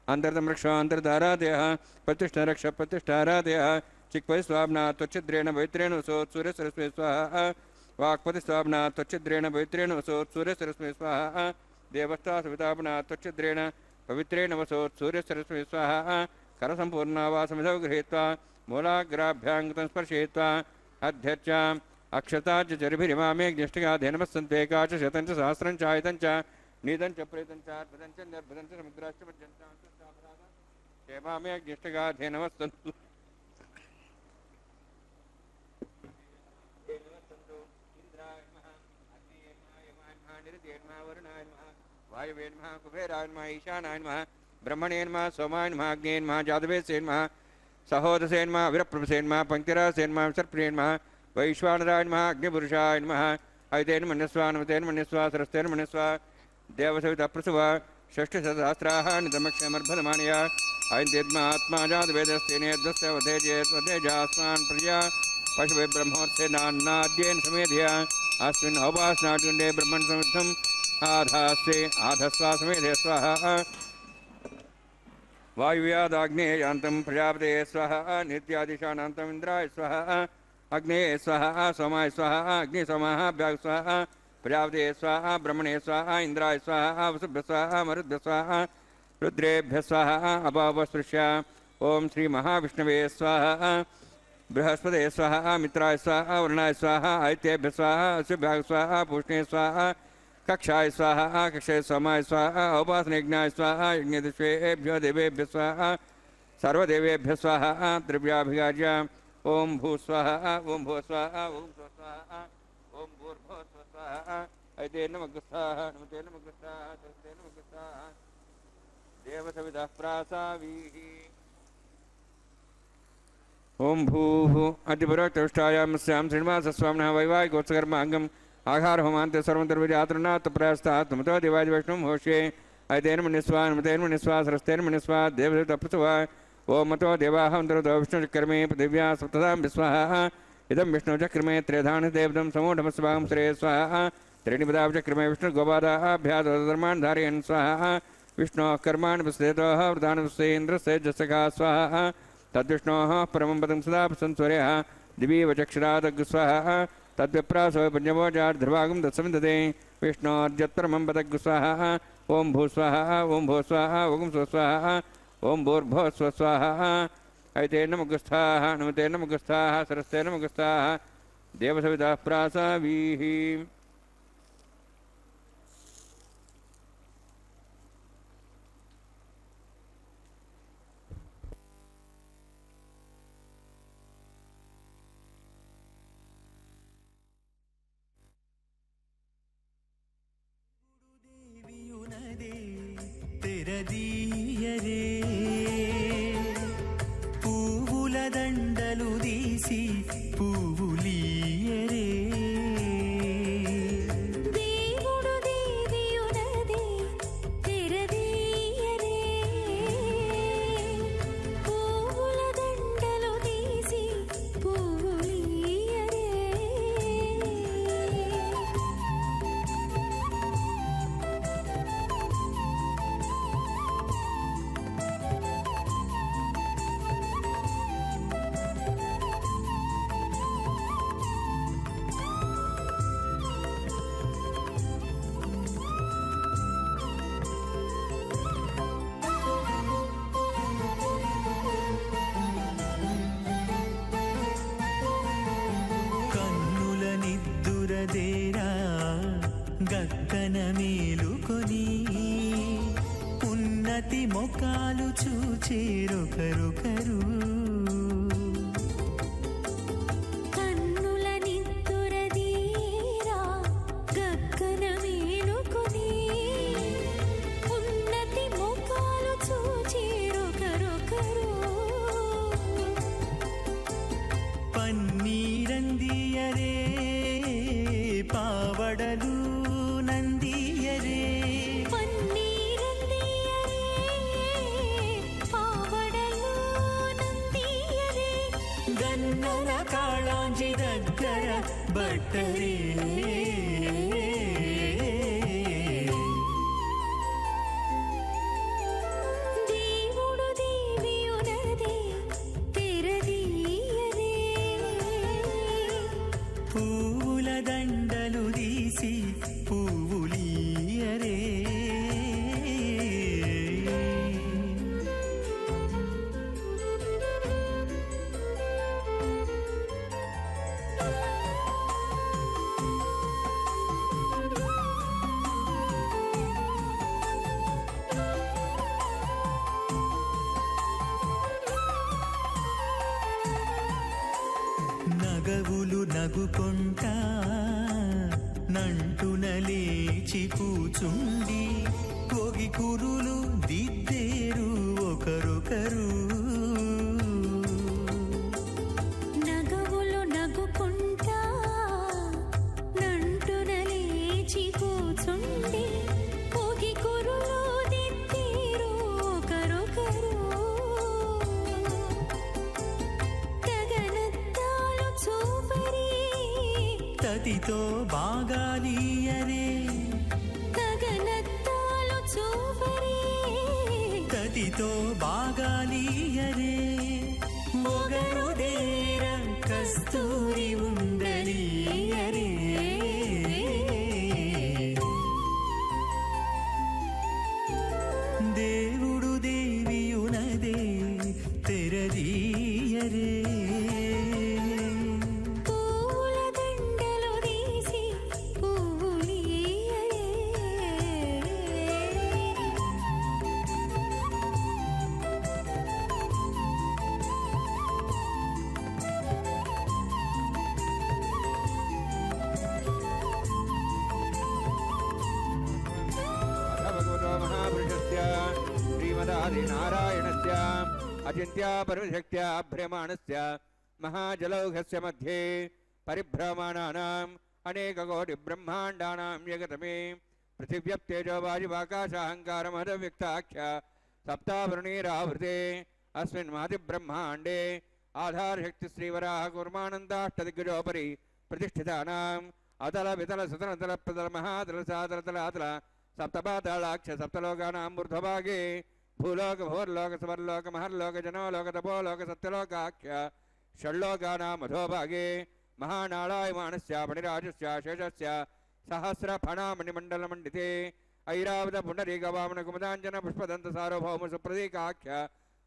अंतर्दम रक्ष अंतर्धारादयः प्रतिष्ठा रक्ष प्रतिष्ठारादयः चिक्पति स्वाप्ना त्वच्छिद्रेण पवित्रेण वसोत् सूर्यसरस्वती स्वाहा वाक्पति स्वाप्ना त्वच्छिद्रेण पवित्रेण वसोत् सूर्यसरस्वती स्वाहा देवस्ता सवितापना त्वच्छिद्रेण पवित्रेण वसोत् सूर्यसरस्वती स्वाहा करसम्पूर्णावासमिधौ गृहीत्वा मूलाग्राभ्याङ्गतं स्पर्शयित्वा अध्यर्चा अक्षता च चरिभिरिमामेघ्निष्ठिकाधेनमस्सन्ते काच शतं च सहस्रं च आयतं च नीतं च प्रेतं च अर्भदं च निर्भदं च समुद्राश्च मज्जन्तां च क्षेमामेघ्निष्ठिकाधेनमस्सन्तु वायवे नमः कुबेराय नमः ईशानाय नमः ब्रह्मणे नमः सोमाय नमः अग्ने नमः जातवेदसे नमः सहोदसे नमः वीरप्रभसे नमः पंक्तिरासे नमः सर्प्रिये नमः वैश्वानराय नमः अग्निपुरुषाय नमः अयतेन मन्यस्वा नमतेन मन्यस्वा सरस्तेन मन्यस्वा देवसविता प्रसुवा षष्ठसहस्राः नितमक्षमर्भदमानया अयन्तेत्मा आत्मा जातवेदस्तेनेद्वस्य वधेजेस्वधेजास्मान् प्रजा पशुवे ब्रह्मोत्सेनान्नाद्येन समेधया अस्मिन् औपासनाटुण्डे ब्रह्मन् समिद्धम् आधास्ते आधस्वा समेधे स्वाहा वायुव्यादाग्नेयान्तं प्रजापते स्वाहा नित्यादिशानान्तम् इन्द्राय स्वाहा अग्ने स्वाहा सोमाय स्वाहा अग्नि सोमाभ्याग स्वाहा प्रजापते स्वाहा ब्रह्मणे स्वाहा इंद्राय स्वाहा वसुभ्य स्वाहा मरुद्भ्य स्वाहा रुद्रेभ्य स्वाहा अपापस्पृश्य ओं श्री महाविष्णवे स्वाहा बृहस्पते स्वाहा मित्राय स्वाहा वरुणाय स्वाहा आदित्येभ्य स्वाहा अश्वभ्याग स्वाहा पूष्णे स्वाहा कक्षाय स्वाहा कक्षे सोमाय स्वाहा औपासनयज्ञाय स्वाहा यज्ञदिष्वेभ्यो देवेभ्य स्वाहा सर्वदेवेभ्य स्वाहा त्रिव्याभिगाज्य ओम भू स्वाहा ओम भू स्वाहा ओम स्व स्वाहा ओम भूर्भुवः स्व स्वाहा ऐते नमः स्वाहा नमते नमः स्वाहा तस्ते नमः स्वाहा देवसवितः प्रासावीः ओम भूः अतिपुरोक्तविष्टायां स्यां श्रीनिवासस्वामिनः वैवाहिकोत्सकर्माङ्गम् आहार होमान्ते सर्वन्तर्विजातृणात् प्रयास्तात् नमतो देवाय वैष्णवं होष्ये ऐतेन मन्यस्वा नमतेन मन्यस्वा सरस्तेन मन्यस्वा देवसवितः प्रसुवा ओम मतो देवाः अन्तर्तो विष्णुचक्रमे पृथिव्या सप्तधां विस्वाहा इदं विष्णुचक्रमे त्रेधानि देवदं समूढमस्वाहं श्रेय स्वाहा त्रीणिपदाचक्रमे विष्णुगोपादाभ्याधर्मान् धारयन् स्वाहा विष्णोः कर्माणि विस्तेतोः वृतानि विस्तेन्द्रस्य जसखा स्वाहा तद्विष्णोः परमं पदं सदा संस्वर्यः दिवीव चक्षुरादग् स्वाहा तद्विप्रासो पञ्चमोजार्ध्रभागं तत्समिन्दते विष्णोर्जत्परमं पदग् स्वाहा ओम भू स्वाहा ओम भो स्वाहा ओम स्व स्वाहा ओम भूर्भुवः स्व स्वाहा ऐते नमः स्वाहा नमते नमः स्वाहा सरस्ते नमः स्वाहा देवसवितः प्रासावीः తెరదీయరే పువ్వుల దండలు తీసి పువ్వులీయరే దేవుడు దేవియునదే తెరదీయరే పువ్వుల దండలు తీసి పువ్వులీయరే కన్నుల నిద్దురదేరా గక్కన మేలుకొని ఉన్నతి మొకాలు చూచేరొకరొకరు కన్నుల నిద్దురదీరా గగ్గన మేలుకొని ఉన్నతి మోకాలు బాలాజీ దగ్గర బట్టరే దేవుడు దేవియునదే తెరదీయరే పూల దండలు తీసి పువ్వులీయరే నగవులు నగుకొంటా నంటున లేచి కూచుండి కొగి కురులు దిద్దేరు ఒకరొకరు నగవులు నగుకుంటా నంటున లేచి కూచుండి పోగి కురులు దిద్దేరు ఒకరొకరు గగనత్తాలు చూపరి తతితో బాగాలీయరే గగనత్తాలు చూపరి తతితో బాగాలీయరే మొగరు దేర కస్తూరి ఉండలీయరే దేవుడు దేవియునదే తెరదీయరే పూల దండలు తీసి పువ్వులీయరే भगवतो महापुरुषस्य श्रीमदादिनारायणस्य अचिन्त्या परमशक्त्या भ्रमाणस्य महाजलौघस्य मध्ये परिभ्रमाणानाम् अनेककोटिब्रह्माण्डानां जगतमे पृथिव्यप्तेजो वायुवाकाशाहङ्कारमहदव्यक्ताख्य सप्तावृणीरावृते अस्मिन् महतिब्रह्माण्डे आधारशक्तिश्रीवराः कूर्मानन्दाष्टदिग्गजोपरि प्रतिष्ठितानाम् अतल वितल सुतल तल प्रतल महातल सातल तलातल सप्तपातालाक्ष सप्तलोकानां ऊर्ध्वभागे भूलोक भोर्लोक स्वर्लोक महर्लोक जनोलोक तपोलोक सत्यलोकाख्य षड्लोकानां अधोभागे महानारायमाणस्य मणिराजस्य शेषस्य सहस्रफणामणिमण्डलमण्डिते ऐरावत पुण्डरीकवामन कुमुदाञ्जन पुष्पदन्त सार्वभौम सुप्रतीकाख्य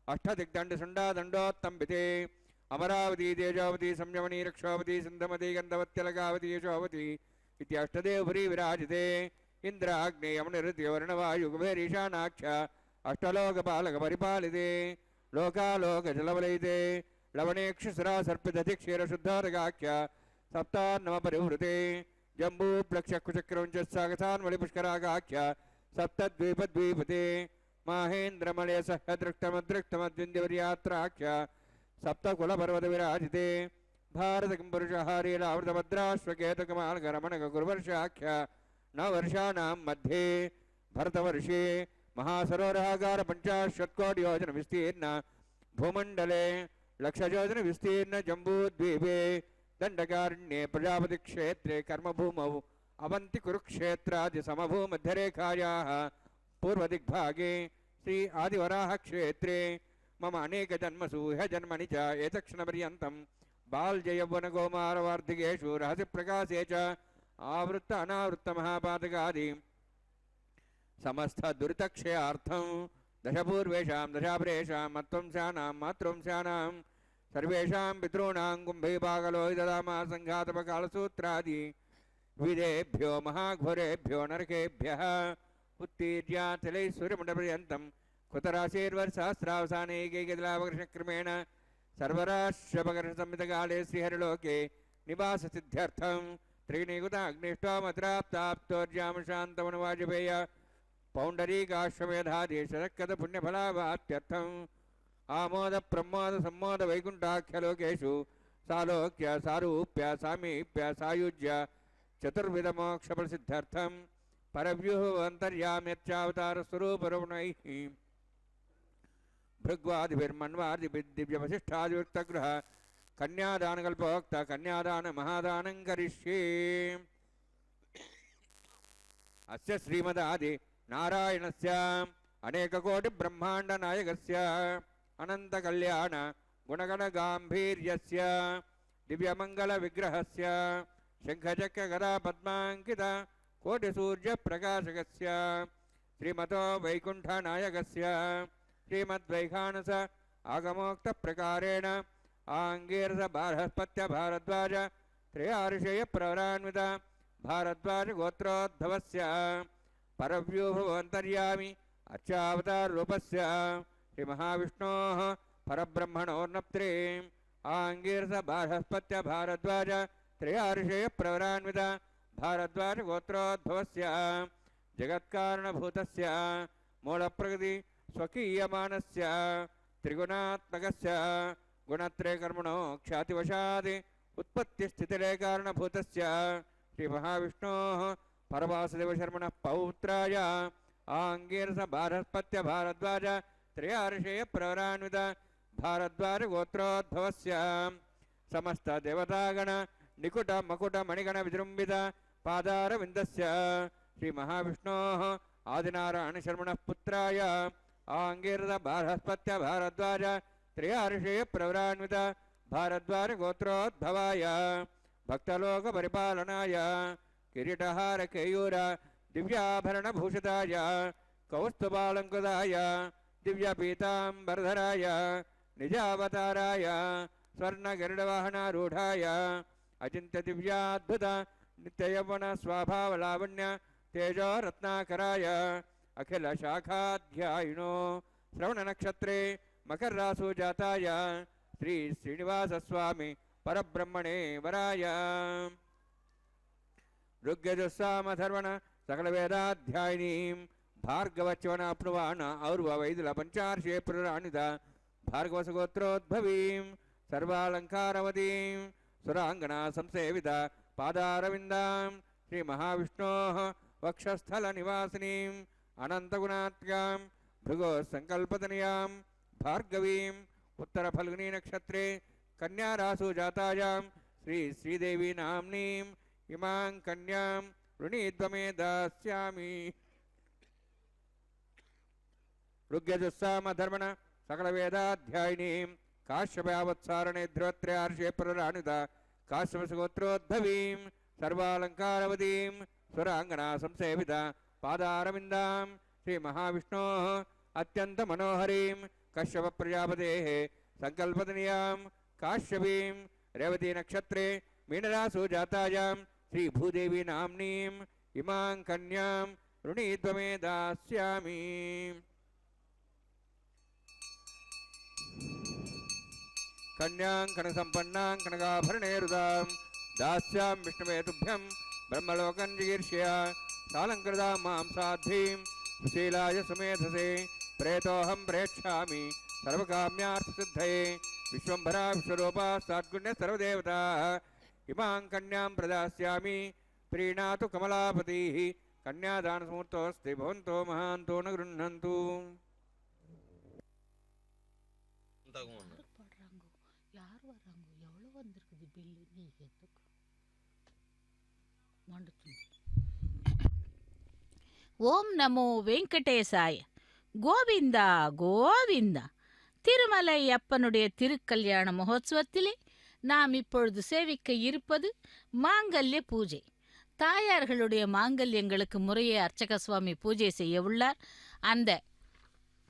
अष्टदिग्दण्डसुण्डादण्डोत्तम्बिते अमरावती तेजावती संयमनी रक्षावती सिन्धमती गन्धवत्यलकावती यशोवती इति अष्टदेवपुरी विराजिते इंद्राग्ने यमनिरुद्यवर्णवायुकुबेरीशानाख्य अष्टलोकपालकपरिपालिते लोकालोकजलवलयिते लवणेक्षुसुरा सर्पितधिक्षीरशुद्धारकाख्य सप्तान्नवपरिवृते जम्बूप्लक्षकुचक्रौञ्चस्सागसान्वलिपुष्कराकाख्य सप्तद्वीपद्वीपते माहेन्द्रमलयसह्यदृष्टमदृष्टमद्विन्द्यवर्यात्राख्य सप्तकुलपर्वतविराजिते भारतकम्पुरुषहारीलावृतभद्राश्वकेतकमालकरमणकगुरुवर्षाख्य नववर्षाणां मध्ये भरतवर्षे महासरोवरागार 50 कोटि योजन विस्तीर्ण भूमण्डले 1,00,000 योजन विस्तीर्ण जम्बूद्वीपे दण्डकारण्ये प्रजापति क्षेत्रे कर्मभूमौ अवन्ति कुरुक्षेत्रादि समभूमध्यरेखायाः पूर्वदिग्भागे श्री आदिवराह क्षेत्रे मम अनेक जन्मसु ह्य जन्मनि च एतक्षणपर्यन्तं बाल्ययौवनकौमारवार्धिकेषु रहस्यप्रकाशे च आवृत्त अनावृत्त महापातकादि समस्त दुरितक्षयार्थं दशपूर्वेषां दशापरेषां मत्वंस्यानां मातृवंस्यानां सर्वेषां पितॄणां कुम्भीपाकलोहितदामा सङ्घातपकालसूत्रादि विदेभ्यो महाघोरेभ्यो नरकेभ्यः उत्तीर्याचलैश्वर्यमण्डपर्यन्तं कुतराशीर्वर्षसहस्रावसाने एकैकदिलावकर्षक्रमेण सर्वराष्ट्रपकर्षसंहितकाले श्रीहरिलोके निवाससिद्ध्यर्थं त्रीणिकुताग्निष्टामद्राप्ताप्तोर्जामशान्तमनुवाजपेय पौण्डरीकाश्वमेधादेशरक्कतपुण्यफलावाप्त्यर्थम् आमोद प्रमोद सम्मोद वैकुण्ठाख्यलोकेषु सालोक्य सारूप्य सामीप्य सायुज्य चतुर्विधमोक्षफलसिद्ध्यर्थं परव्यूह अन्तर्याम्यच्चावतारस्वरूपरुणैः भृग्वादिभिर्मन्वादिभिर्दिव्यवशिष्ठादिवृत्तगृह कन्यादानकल्पोक्त कन्यादान महादानं करिष्ये। अस्य श्रीमदादि नारायणस्य अनेककोटि ब्रह्मांड नायकस्य अनंत कल्याण गुणगण गांभीर्यस्य दिव्यमंगल विग्रहस्य शंखचक्र गदा पद्मांकित कोटि सूर्य प्रकाशकस्य श्रीमतो वैकुंठ नायकस्य श्रीमद्वैखानस आगमोक्त प्रकारेण आंगीरस बारहस्पत्य भारद्वाज त्रयार्षेय प्रवरान्वित भारद्वाज गोत्रोद्भवस्य परव्यूभवन्तर्यामि अर्चावतार रूपस्य श्री महाविष्णोः परब्रह्मणोर्नप्त्रे आंगीरस बारहस्पत्य भारद्वाज त्रयार्षेय प्रवरान्वित भारद्वाज गोत्रोद्भवस्य जगत्कारणभूतस्य मूलप्रकृति स्वकीयमानस्य त्रिगुणात्मकस्य गुणत्रय कर्मणो ख्यातिवशात् उत्पत्तिस्थितिलयकारणभूतस्य श्री महाविष्णोः परवासुदेवशर्मणः पौत्राय आंगीरस बारहस्पत्य भारद्वाज त्रयार्षेय प्रवरान्वित भारद्वाज गोत्रोद्भवस्य समस्त देवतागण निकुट मकुट मणिगण विजृंभित पादारविन्दस्य श्री महाविष्णोः आदिनारायण शर्मणः पुत्राय आंगीरस बारहस्पत्य भारद्वाज त्रयार्षेय प्रवरान्वित भारद्वाज गोत्रोद्भवाय भक्तलोक परिपालनाय किरीटहार केयूर दिव्याभरण भूषिताय कौस्तुभालंकृताय दिव्यपीतांबरधराय निजावताराय स्वर्ण गरुडवाहनारूढ़ाय अचिंत्य दिव्याद्भुत नित्ययौवन स्वाभावलावण्य तेजो रत्नाकराय अखिल शाखाध्यायिनो श्रवण नक्षत्रे मकर रासु जाताय श्री श्रीनिवास स्वामी परब्रह्मणे वराय ऋग्यजुस्सामधर्वण सकल वेदाध्यायिनीं भार्गवच्यवनाप्नुवान और्व वैदिल पंचार्षे प्रराणित भार्गवसगोत्रोद्भवीं सर्वालंकारवतीं सुरांगना संसेवित पादारविन्दां श्री महाविष्णोः वक्षस्थल निवासिनीं अनंतगुणात्मकां भृगो संकल्पतनयां भार्गवीं उत्तर फल्गुनी नक्षत्रे कन्या रासु जातायां श्री श्रीदेवी नाम्नीं इमां कन्यां ऋणीद्वमे दास्यामि। ऋग्यजुस्सामधर्मण सकल वेदाध्यायिनीं काश्यपयावत्सारणे ध्रुवत्रयार्षे प्रराणित काश्यपसगोत्रोद्भवीं सर्वालंकारवतीं सुरांगना संसेवित पादारविन्दां श्री महाविष्णोः अत्यंत मनोहरीं कश्यप प्रजापतेः संकल्पतनयां काश्यपीं रेवती नक्षत्रे मीनरासु जातायां श्री भूदेवी नाम्नीं इमां कन्यां ऋणीद्वमे दास्यामि। कन्यां कनकसम्पन्नां कनकाभरणैरुदां दास्यां विष्णवे तुभ्यं ब्रह्मलोकं जिगीर्ष्या सालंकृतां मां साध्वीं सुशीलाय सुमेधसे प्रेतोऽहं प्रेक्षामि सर्वकाम्यार्थसिद्धये विश्वम्भरा विश्वरूपा साद्गुण्य सर्वदेवताः इमां कन्यां प्रदास्यामि प्रीणातु कमलापतिः कन्यादानसमुहूर्तोऽस्ति भवन्तो महान्तो न गृह्णन्तु। யார் வர்றாங்க எவ்வளோ வந்திருக்குது பில்லு நீ எதுக்கு ஓம் நமோ வெங்கடேசாய கோவிந்தா கோவிந்தா. திருமலை அப்பனுடைய திருக்கல்யாண மகோத்சவத்திலே நாம் இப்பொழுது சேவிக்க இருப்பது மாங்கல்ய பூஜை. தாயார்களுடைய மாங்கல்யங்களுக்கு முறையே அர்ச்சக சுவாமி பூஜை செய்ய உள்ளார். அந்த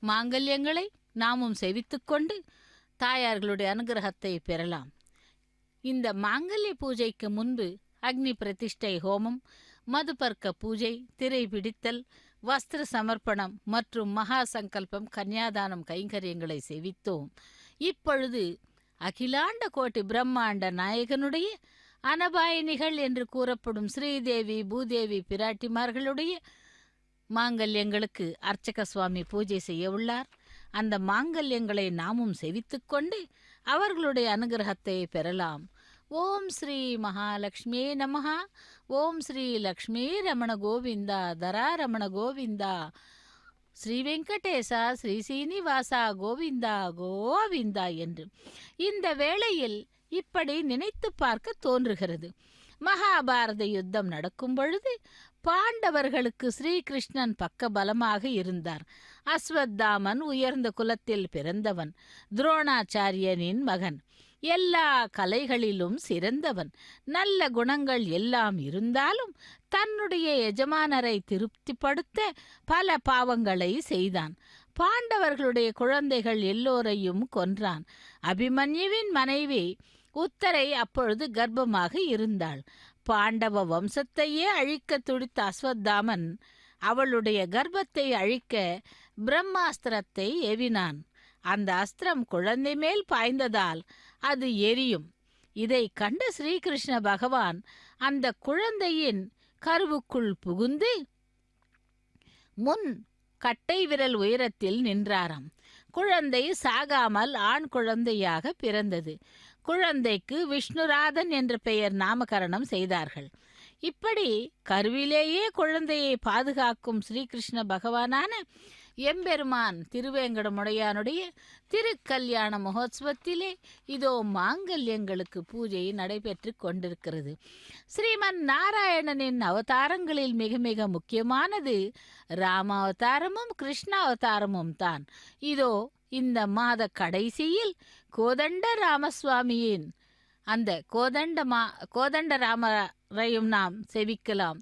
மாங்கல்யங்களை நாமும் சேவித்துக்கொண்டு தாயார்களுடைய அனுகிரகத்தை பெறலாம். இந்த மாங்கல்ய பூஜைக்கு முன்பு அக்னி பிரதிஷ்டை ஹோமம், மதுபர்க்க பூஜை, திரை பிடித்தல், வஸ்திர சமர்ப்பணம் மற்றும் மகா சங்கல்பம் கன்யாதானம் கைங்கரியங்களை சேவித்தோம். இப்பொழுது அகிலாண்ட கோட்டி பிரம்மாண்ட நாயகனுடைய அனபாயினிகள் என்று கூறப்படும் ஸ்ரீதேவி பூதேவி பிராட்டிமார்களுடைய மாங்கல்யங்களுக்கு அர்ச்சக சுவாமி பூஜை செய்ய உள்ளார். அந்த மாங்கல்யங்களை நாமும் சேவித்துக்கொண்டு அவர்களுடைய அனுகிரகத்தை பெறலாம். ஓம் ஸ்ரீ மகாலட்சுமியே நமஹ. ஓம் ஸ்ரீ லக்ஷ்மீ ரமண கோவிந்தா, தரா ரமண கோவிந்தா, ஸ்ரீ வெங்கடேசா, ஸ்ரீ சீனிவாசா கோவிந்தா கோவிந்தா என்று இந்த வேளையில் இப்படி நினைத்து பார்க்க தோன்றுகிறது. மகாபாரத யுத்தம் நடக்கும் பொழுது பாண்டவர்களுக்கு ஸ்ரீகிருஷ்ணன் பக்க பலமாக இருந்தார். அஸ்வத்தாமன் உயர்ந்த குலத்தில் பிறந்தவன், துரோணாச்சாரியனின் மகன், எல்லா கலைகளிலும் சிறந்தவன், நல்ல குணங்கள் எல்லாம் இருந்தாலும் தன்னுடைய எஜமானரை திருப்திப்படுத்த பல பாவங்களை செய்தான். பாண்டவர்களுடைய குழந்தைகள் எல்லோரையும் கொன்றான். அபிமன்யுவின் மனைவி உத்தரை அப்பொழுது கர்ப்பமாக இருந்தாள். பாண்டவ வம்சத்தையே அழிக்க துடித்த அஸ்வத்தாமன் அவளுடைய கர்ப்பத்தை அழிக்க பிரம்மாஸ்திரத்தை ஏவினான். அந்த அஸ்திரம் குழந்தை மேல் பாய்ந்ததால் அது எரியும். இதை கண்ட ஸ்ரீகிருஷ்ண பகவான் அந்த குழந்தையின் கருவுக்குள் புகுந்து முன் கட்டை விரல் உயரத்தில் நின்றாராம். குழந்தை சாகாமல் ஆண் குழந்தையாக பிறந்தது. குழந்தைக்கு விஷ்ணுராதன் என்ற பெயர் நாமகரணம் செய்தார்கள். இப்படி கருவிலேயே குழந்தையை பாதுகாக்கும் ஸ்ரீகிருஷ்ண பகவானான எம்பெருமான் திருவேங்கடமுடையானுடைய திருக்கல்யாண மகோத்சவத்திலே இதோ மாங்கல்யங்களுக்கு பூஜை நடைபெற்று கொண்டிருக்கிறது. ஸ்ரீமன் நாராயணனின் அவதாரங்களில் மிக மிக முக்கியமானது ராமாவதாரமும் கிருஷ்ணாவதாரமும் தான். இதோ இந்த மாத கடைசியில் கோதண்ட ராமசுவாமியின் அந்த கோதண்ட ராமரையும் நாம் செவிக்கலாம்.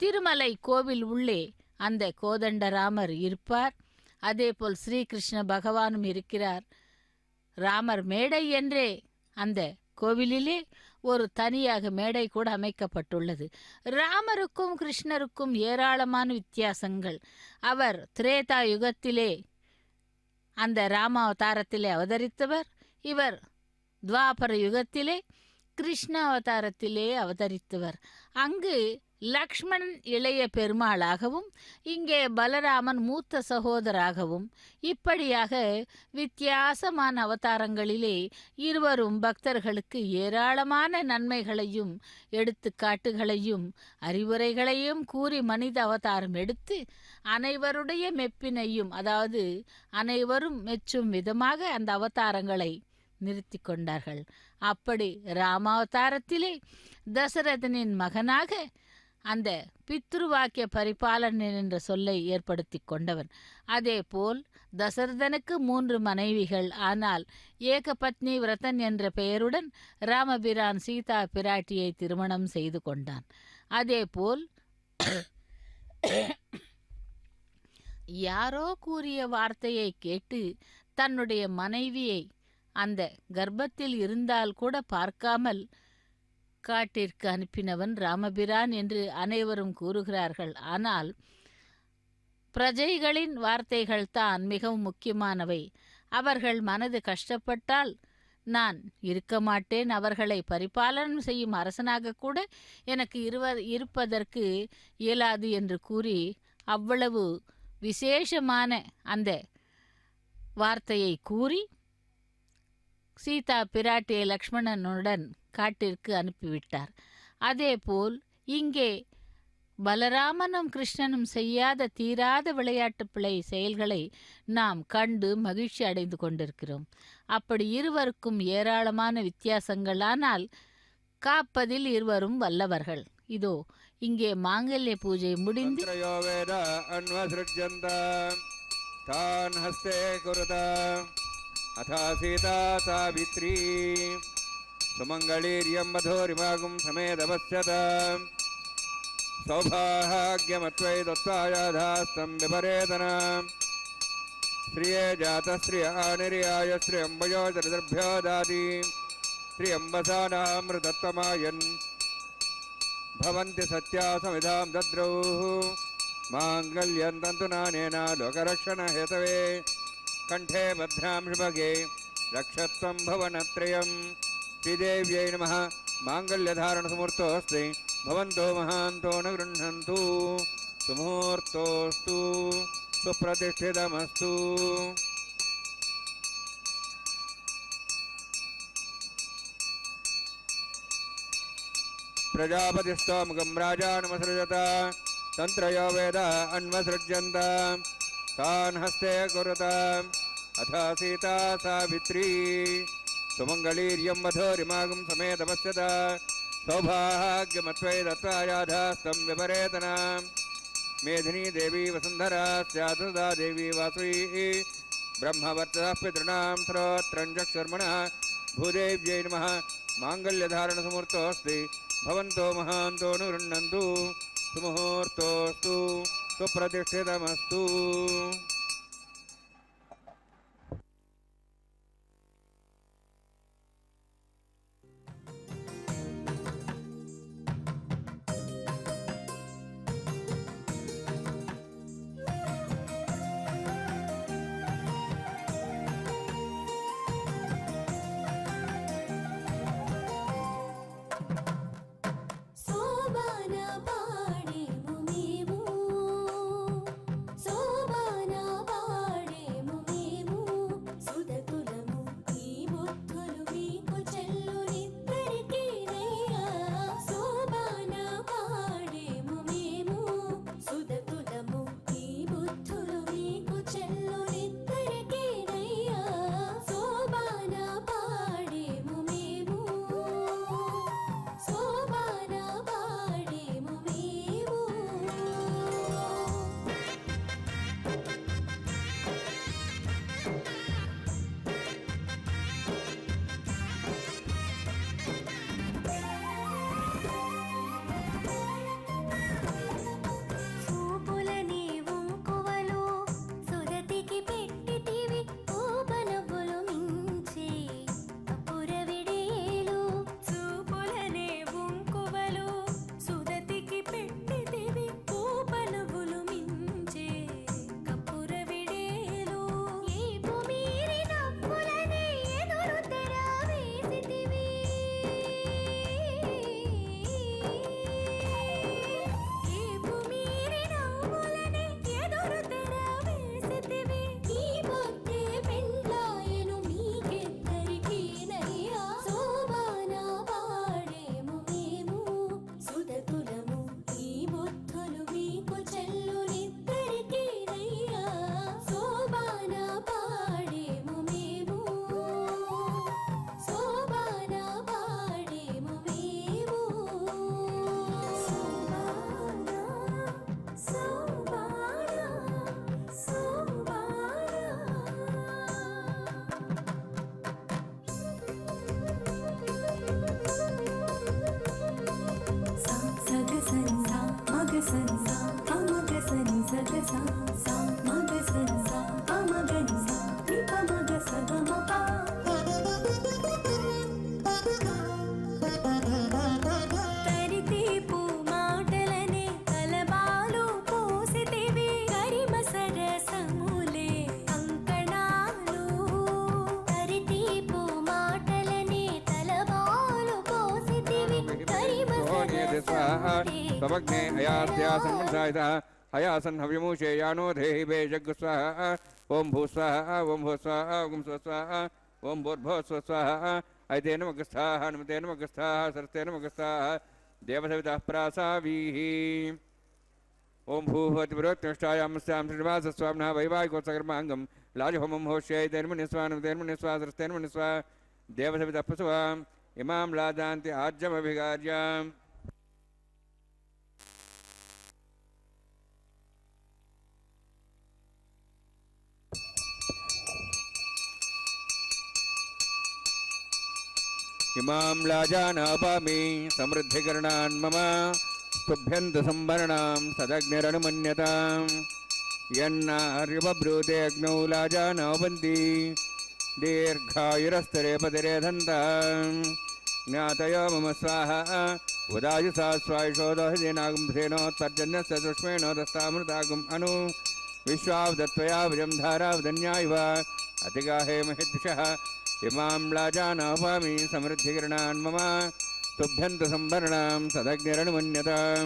திருமலை கோவில் உள்ளே அந்த கோதண்டராமர் இருப்பார். அதேபோல் ஸ்ரீகிருஷ்ண பகவானும் இருக்கிறார். ராமர் மேடை என்றே அந்த கோவிலிலே ஒரு தனியாக மேடை கூட அமைக்கப்பட்டுள்ளது. ராமருக்கும் கிருஷ்ணருக்கும் ஏராளமான வித்தியாசங்கள். அவர் திரேதா யுகத்திலே அந்த ராமாவதாரத்திலே அவதரித்தவர். இவர் துவாபர யுகத்திலே கிருஷ்ண அவதாரத்திலே அவதரித்தவர். அங்கு லக்ஷ்மணன் இளைய பெருமாளாகவும் இங்கே பலராமன் மூத்த சகோதராகவும் இப்படியாக வித்தியாசமான அவதாரங்களிலே இருவரும் பக்தர்களுக்கு ஏராளமான நன்மைகளையும் எடுத்துக்காட்டுகளையும் அறிவுரைகளையும் கூறி மனித அவதாரம் எடுத்து அனைவருடைய மெப்பினையும், அதாவது அனைவரும் மெச்சும் விதமாக அந்த அவதாரங்களை நிறுத்தி கொண்டார்கள். அப்படி ராமாவதாரத்திலே தசரதனின் மகனாக அந்த பித்ருவாக்கிய பரிபாலனன் என்ற சொல்லை ஏற்படுத்தி கொண்டவன். அதேபோல் தசரதனுக்கு 3 மனைவிகள். ஆனால் ஏகபத்னி விரதன் என்ற பெயருடன் ராமபிரான் சீதா பிராட்டியை திருமணம் செய்து கொண்டான். அதேபோல் யாரோ கூறிய வார்த்தையை கேட்டு தன்னுடைய மனைவியை அந்த கர்ப்பத்தில் இருந்தால் கூட பார்க்காமல் காட்டிற்கு அனுப்பினவன் ராமபிரான் என்று அனைவரும் கூறுகிறார்கள். ஆனால் பிரஜைகளின் வார்த்தைகள் தான் மிகவும் முக்கியமானவை. அவர்கள் மனது கஷ்டப்பட்டால் நான் இருக்க மாட்டேன், அவர்களை பரிபாலனம் செய்யும் அரசனாக கூட எனக்கு இருப்பதற்கு இயலாது என்று கூறி அவ்வளவு விசேஷமான அந்த வார்த்தையை கூறி சீதா பிராட்டியை லக்ஷ்மணனுடன் காட்டிற்கு அனுப்பிவிட்டார். அதேபோல் இங்கே பலராமனும் கிருஷ்ணனும் செய்யாத தீராத விளையாட்டு பிழை செயல்களை நாம் கண்டு மகிழ்ச்சி அடைந்து கொண்டிருக்கிறோம். அப்படி இருவருக்கும் ஏராளமான வித்தியாசங்கள், ஆனால் காப்பதில் இருவரும் வல்லவர்கள். இதோ இங்கே மாங்கல்ய பூஜை முடிந்து अथा सीता सावित्री सुमंगलीर्यं मधुरिमागुं समेदपश्यत सौभाग्यमत्वै दत्तायाधास्तं विपरेतन श्रिये जातः श्रिय आनिर्याय श्रियम्बयो चरितर्भ्यो दाति श्रियम्बसानामृतत्वमायन् भवन्ति सत्या समिधां दद्रौः माङ्गल्यं तन्तुनानेन लोकरक्षणहेतवे कंठे भद्रां शुभगे रक्षत्वं भवनत्रयं श्रीदेव्यै नमः माङ्गल्यधारणसमुहूर्तोऽस्ति भवन्तो महान्तो न गृह्णन्तु सुमुहूर्तोऽस्तु सुप्रतिष्ठितमस्तु प्रजापतिस्तोमुखं राजानमसृजत तन्त्रयो वेद अन्वसृज्यन्त तान् हस्ते कुरुत अथ सीता सावित्री सुमङ्गलीर्यं वधूरिमागं समेतपश्यत सौभाग्यमत्वै दत्तायाधास्तं विपरेतनां मेधिनी देवी वसुन्धरा स्यात् सदा देवी वासवी ब्रह्मवर्चसः पितॄणां श्रोत्रञ्चक्षुर्मणः भूदेव्यै नमः माङ्गल्यधारणसमुहूर्तोऽस्ति भवन्तो महान्तो नुगृह्णन्तु सुमुहूर्तोऽस्तु सुप्रतिष्ठितमस्तु तवग्ने अयास्यासन्मन्सायितः हयासन् हव्यमूषे यानो धेहि बेजग्गु स्वाहा ओं भूस्वाहा ओं भूस्वाहा ओं स्वस्वाहा ओं भूर्भुवस्वस्वाहा ऐतेन मगस्थाः हनुमतेन मगस्थाः सरस्तेन मगस्थाः देवसवितः प्रासावीः ओं भूभवतिपुरोत्तिष्ठायामस्यां श्रीनिवासस्वामिनः वैवाहिकोत्सकर्माङ्गं लाजहोमं होष्यैतेन्मुनिस्वा नमतेन्मुनिस्वा सरस्तेन्मुनिस्वा देवसवितः पशुवाम् इमां लाजान्ति आज्यमभिगार्याम् इमां लाजानापामि समृद्धिकरणान् मम तुभ्यन्तसंवरणां सदग्निरनुमन्यतां यन्नार्यब्रूते अग्नौ लाजानावन्ति दीर्घायुरस्तरे पतिरे धन्तां ज्ञातयो मम स्वाहा उदायुसा स्वायुषोदोहिदेनागुंसेनोत्पर्जन्यस्य सुष्मेणोदस्तामृतागुम् अनु विश्वावदत्वया विजं धारावदन्यायव अतिगाहे महिद्विषः इमां लाजानापामि समृद्धिकरणान् मम तुभ्यन्तसंवरणां सदग्निरनुमन्यतां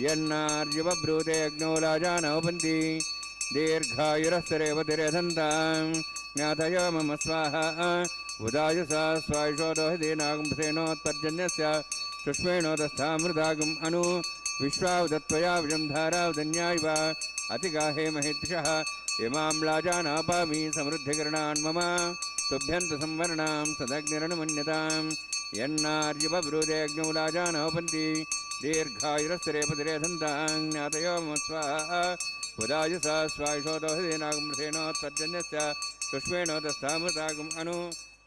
यन्नार्यब्रूते अग्नौ लाजानावन्ति दीर्घायुरस्तरे पतिरे धन्तां ज्ञातयो मम स्वाहा उदायुसा स्वायुषोदोहिदेनागुंसेनोत्पर्जन्यस्य सुष्मेणोदस्थामृतागुम् अनु विश्वावदत्वया विजं धारावदन्यायव अतिगाहे महिद्विषः इमां लाजानापामि समृद्धिकरणान् मम तुभ्यन्त संवरणां सदग्निरनुमन्यतां यन्नार्यवब्रूदेऽग्नौलाजानोपन्ति दीर्घायुरस्तरेपतिरेधन्तां ज्ञातयो मम स्वाहा उदायुसा स्वायुषोदोहदेनागमृथेनोत्पर्जन्यस्य तुष्मेणो दस्तामृतागम् अनु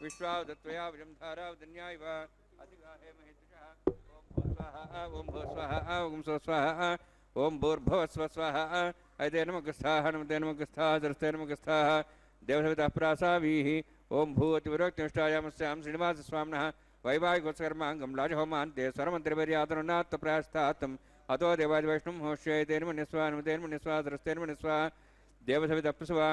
विश्वावदत्वया विजं धारावदन्यायव अधिगाहे महेतुषः ॐ भो स्वाहा ॐ सो स्वाहा ॐ भूर्भुवस्व स्वाहा ऐते नमगस्थाः नमते नमगस्थाः सरस्ते नमगस्थाः देवसवितः प्रासावीः ॐ भूतिविरोक्तिष्ठायामस्यां श्रीनिवासस्वामिनः वैवाहिकोत्सकर्माङ्गं लाजहोमान्ते स्वरमन्त्रिपर्यातनुन्नात्तप्रयास्तात्तम् अतो देवादिवैष्णुं होष्यैतेर्मनिस्वा नमतेर्मनिस्वा सरस्तेर्मनिस्वा देवसवितः प्रसवा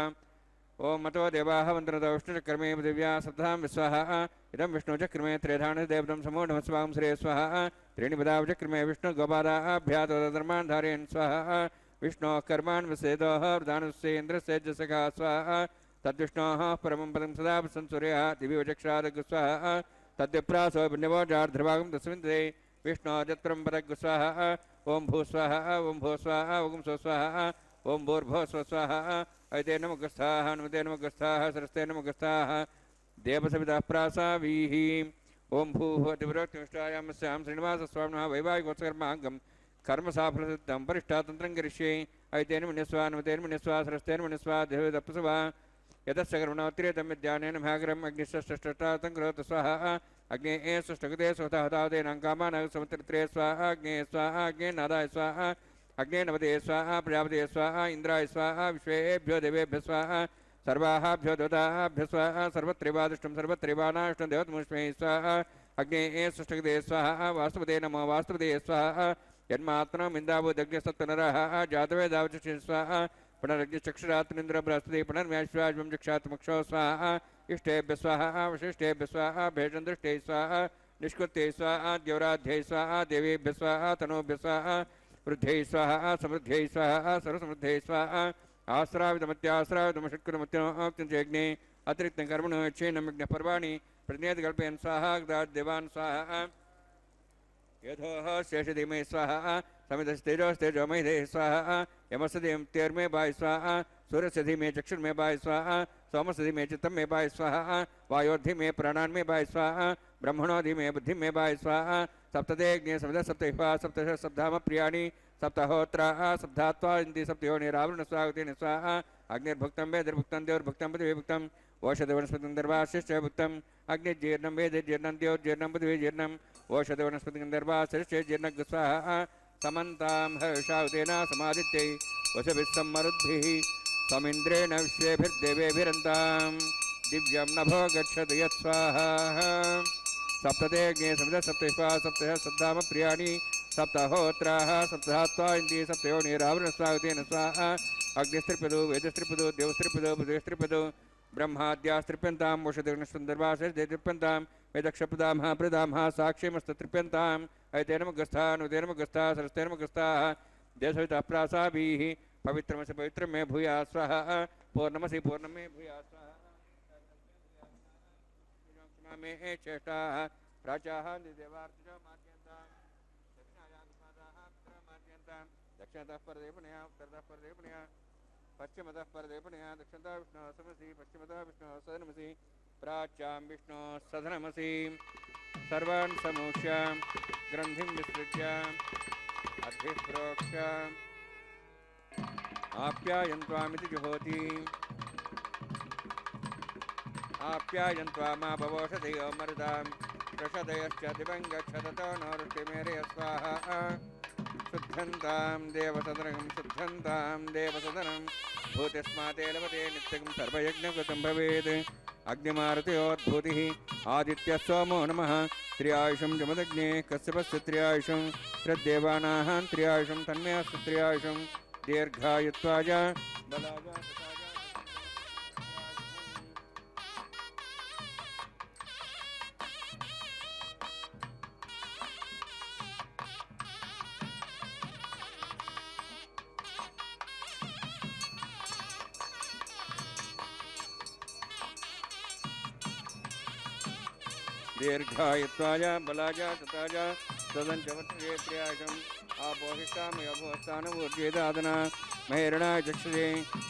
ॐ मतो देवाः वन्दनतो विष्णुचक्रमे दिव्या सप्तां विस्वाहा इदं विष्णुचक्रमे त्रेधानदेवतं समो नमस्वां श्रे स्वाहा त्रीणि पदावचक्रमे विष्णुगोपादाभ्यातोधर्मान् धारयन् स्वाहा विष्णोः कर्मान् विसेदोः प्रधानस्येन्द्रस्य जसखा स्वाहा तद्विष्णोः परमं पदं सदा संसूर्यः दिव्यवचक्षादग् स्वाहा तद्विप्रासो पुण्यवोजार्ध्रभागं तस्मिन् ते विष्णोः जत्रं पदग् स्वाहा ॐ भूस्वाहा ॐ भो स्वाहा ॐ सो स्वाहा ॐ भूर्भो स्व स्वाहा ऐते नमगस्थाः नमते नमगस्थाः सरस्ते नमगस्थाः देवसवितः प्रासावीः ॐ भूभतिविरोक्तिष्ठायामस्यां श्रीनिवासस्वामिनः वैवाहिकोत्सकर्माङ्गं कर्मसाफलसिद्धं परिष्ठातन्त्रं करिष्ये ऐतेर्मनिस्वा नमतेर्मनिस्वा सरस्तेर्मनिस्वा देवदप्सवा यतस्य कर्मणोत्तिरेतं विद्यानेन भागरम् अग्निष्ठष्टातं करोतु स्वाहा अग्ने सुष्टगते स्वतः कामानां समुद्रत्रे स्वाहा अग्ने स्वाहा अग्ने नादाय स्वाहा अग्ने नवते स्वाहा प्रजापते स्वाहा इंद्राय स्वाहा विश्वेभ्यो देवेभ्य स्वाहा सर्वाभ्यो देवताभ्यो स्वाहा सर्वत्रैवादृष्टं सर्वत्रैवानाष्टं देवतमुष्मे स्वाहा अग्ने सुष्टगते स्वाहा वास्तुपते नमो वास्तुपते स्वाहा यन्मात्मनं इन्दावोदग्निसत्तनरः जातवेदावचक्षे स्वाहा पुनरग्निचक्षुरात्मनिन्द्र बृहस्पति पुनर्म्याश्वाजं चक्षात्मक्षो स्वाहा इष्टेभ्य स्वाहा वशिष्ठेभ्य स्वाहा भेषन्दृष्टे स्वाहा निष्कृत्यै स्वाहा द्यौराध्यै स्वाहा देवेभ्य स्वाहा तनोभ्य स्वाहा वृद्ध्यै स्वाहा समृद्ध्यै स्वाहा सर्वसमृद्ध्यै स्वाहा आश्रावितमत्याश्रावितमषट्कृतमत्योक्तिञ्चेग्ने अतिरिक्तं कर्मणो यच्छेनं यज्ञपर्वाणि प्रतिनियतकल्पयन् स्वाहा देवान् स्वाहा यथोः शेषधीमे स्वाहा समितस्तेजोस्तेजोमयधे स्वाहा यमसधीं तेर्मे बाय स्वाहा सूर्यस्य धीमे चक्षुर्मे बाय स्वाहा सोमस्य धीमे चित्तं मे बाय स्वाहा वायोर्धीमे प्राणान् मे बाय स्वाहा ब्रह्मणो धीमे बुद्धिं मे बाय स्वाहा सप्तदेग्ने समित सप्तैः सप्तश सप्ताम प्रियाणि सप्तहोत्राः सप्तात्वा इन्दी सप्तयोनिरावृण स्वागतेन स्वाहा अग्निर्भुक्तं वेदिर्भुक्तं देवैर्भुक्तं पृथिवीभुक्तं ओषधवनस्पतिं दर्भाशिश्च भुक्तम् अग्निर्जीर्णं वेदिर्जीर्णं देवोर्जीर्णं पृथिवीजीर्णम् ओषधवनस्पतिं दर्भाशिश्च जीर्णं स्वाहा समन्तां हर्षावतेन समादित्यै वसुभिः सम्मरुद्भिः स्वमिन्द्रेण विश्वेभिर्देवेभिरन्तां दिव्यं नभो गच्छतु यत्स्वाहा सप्तदेग्ने समित सप्तैः सप्तः सप्ताम प्रियाणि सप्तहोत्राः सप्तात्वा इन्दी सप्तयोनिरावृण स्वागतेन स्वाहा अग्निस्त्रिपदो वेदस्त्रिपदो देवस्त्रिपदो पृथिवीस्त्रिपदो ब्रह्माद्यास्त्रिप्यन्तां वषुदेग्नस्पन्दर्भासैर्देत्रिप्यन्तां वेदक्षपदामः प्रदामः साक्षीमस्तत्रिप्यन्ताम् ऐतेर्मगस्थाः नुतेर्मगस्थाः सरस्तेर्मगस्थाः देवसवितः प्रासाभिः पवित्रमसि पवित्रं मे भूया स्वाहा पूर्णमसि पूर्णं मे भूया स्वाहा मे चेष्टाः प्राचाः देवार्तिजो मार्जयन्तां दक्षिणतः परदेवनया उत्तरतः परदेवनया पश्चिमतः परदेवनया दक्षिणतः विष्णोः समसि पश्चिमतः विष्णोः सदनमसि प्राच्यां विष्णोः सदनमसि सर्वान् समूह्य ग्रन्थिं विसृज्य अद्भिप्रोक्ष्य आप्यायन्त्वामिति जुहोति आप्यायन्त्वा मा भवोषधयो मरुदां प्रषदयश्च दिवं गच्छततो नो वृष्टिमेरय स्वाहा शुद्धन्तां देवसदनं भूतिस्माते लभते नित्यं सर्वयज्ञकृतं भवेत् अग्निमारुतयोद्भूतिः आदित्यः सोमो नमः त्र्यायुषं जमदग्ने कश्यपस्य त्र्यायुषं प्रद्देवानाः त्र्यायुषं तन्मे अस्तु त्र्यायुषं दीर्घायुत्वाय बलाय दीर्घायुत्वाय बलाय तताय तदञ्चवत्ये त्र्यायुषम् आपोहिष्टामयोभोस्तानवूर्जेदादना महेरणाय चक्षुषे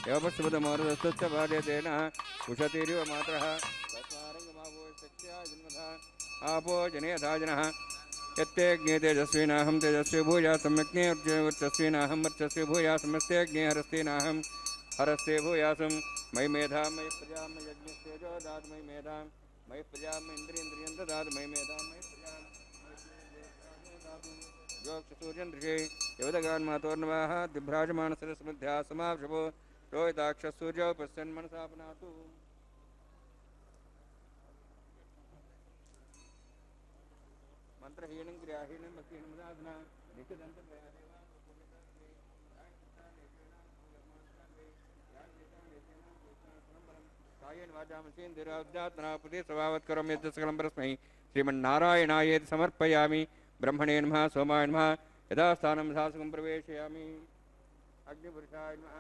योपस्वदमोरदस्तस्य बाल्यतेन उषतिरिव मातरः आपो जनेयधाजनः यत्तेऽग्ने तेजस्विनाहं तेजस्वी भूया सम्यग्ने वर्चस्विनाहं वर्चस्वी भूया सम्यस्तेऽग्ने हरस्तेनाहं हरस्ते भूयासं मयि मेधां मयि प्रजां मयि यज्ञस्तेजो दात् मयि मेधां मयि प्रजां मयि इन्द्रियन्द्रियं ददात् मयि मेधां मयि प्रजां योगसूर्यन्दृशे यवदगान्मातोर्नवाः दिभ्राजमानसरसमध्या समावशभो रोहिताक्षसूर्यौ पश्यन्मनसा पुनातु मंत्रहीनं क्रियाहीनं भक्तिहीनं साधना नित्यदन्तप्रयादेवा कायेन वाचा मसेन्द्रियाध्यात्मना पुते स्वभावत् करोमि यत् सकलं परस्मै श्रीमन्नारायणायेति समर्पयामि ब्रह्मणे नमः सोमाय नमः यदा स्थानं सासकं प्रवेशयामि अग्निपुरुषाय नमः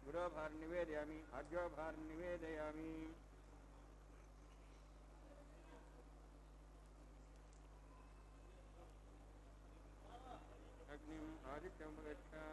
गुरोभार निवेदयामि आज्ञोभार निवेदयामि अग्निं आदित्यं गच्छा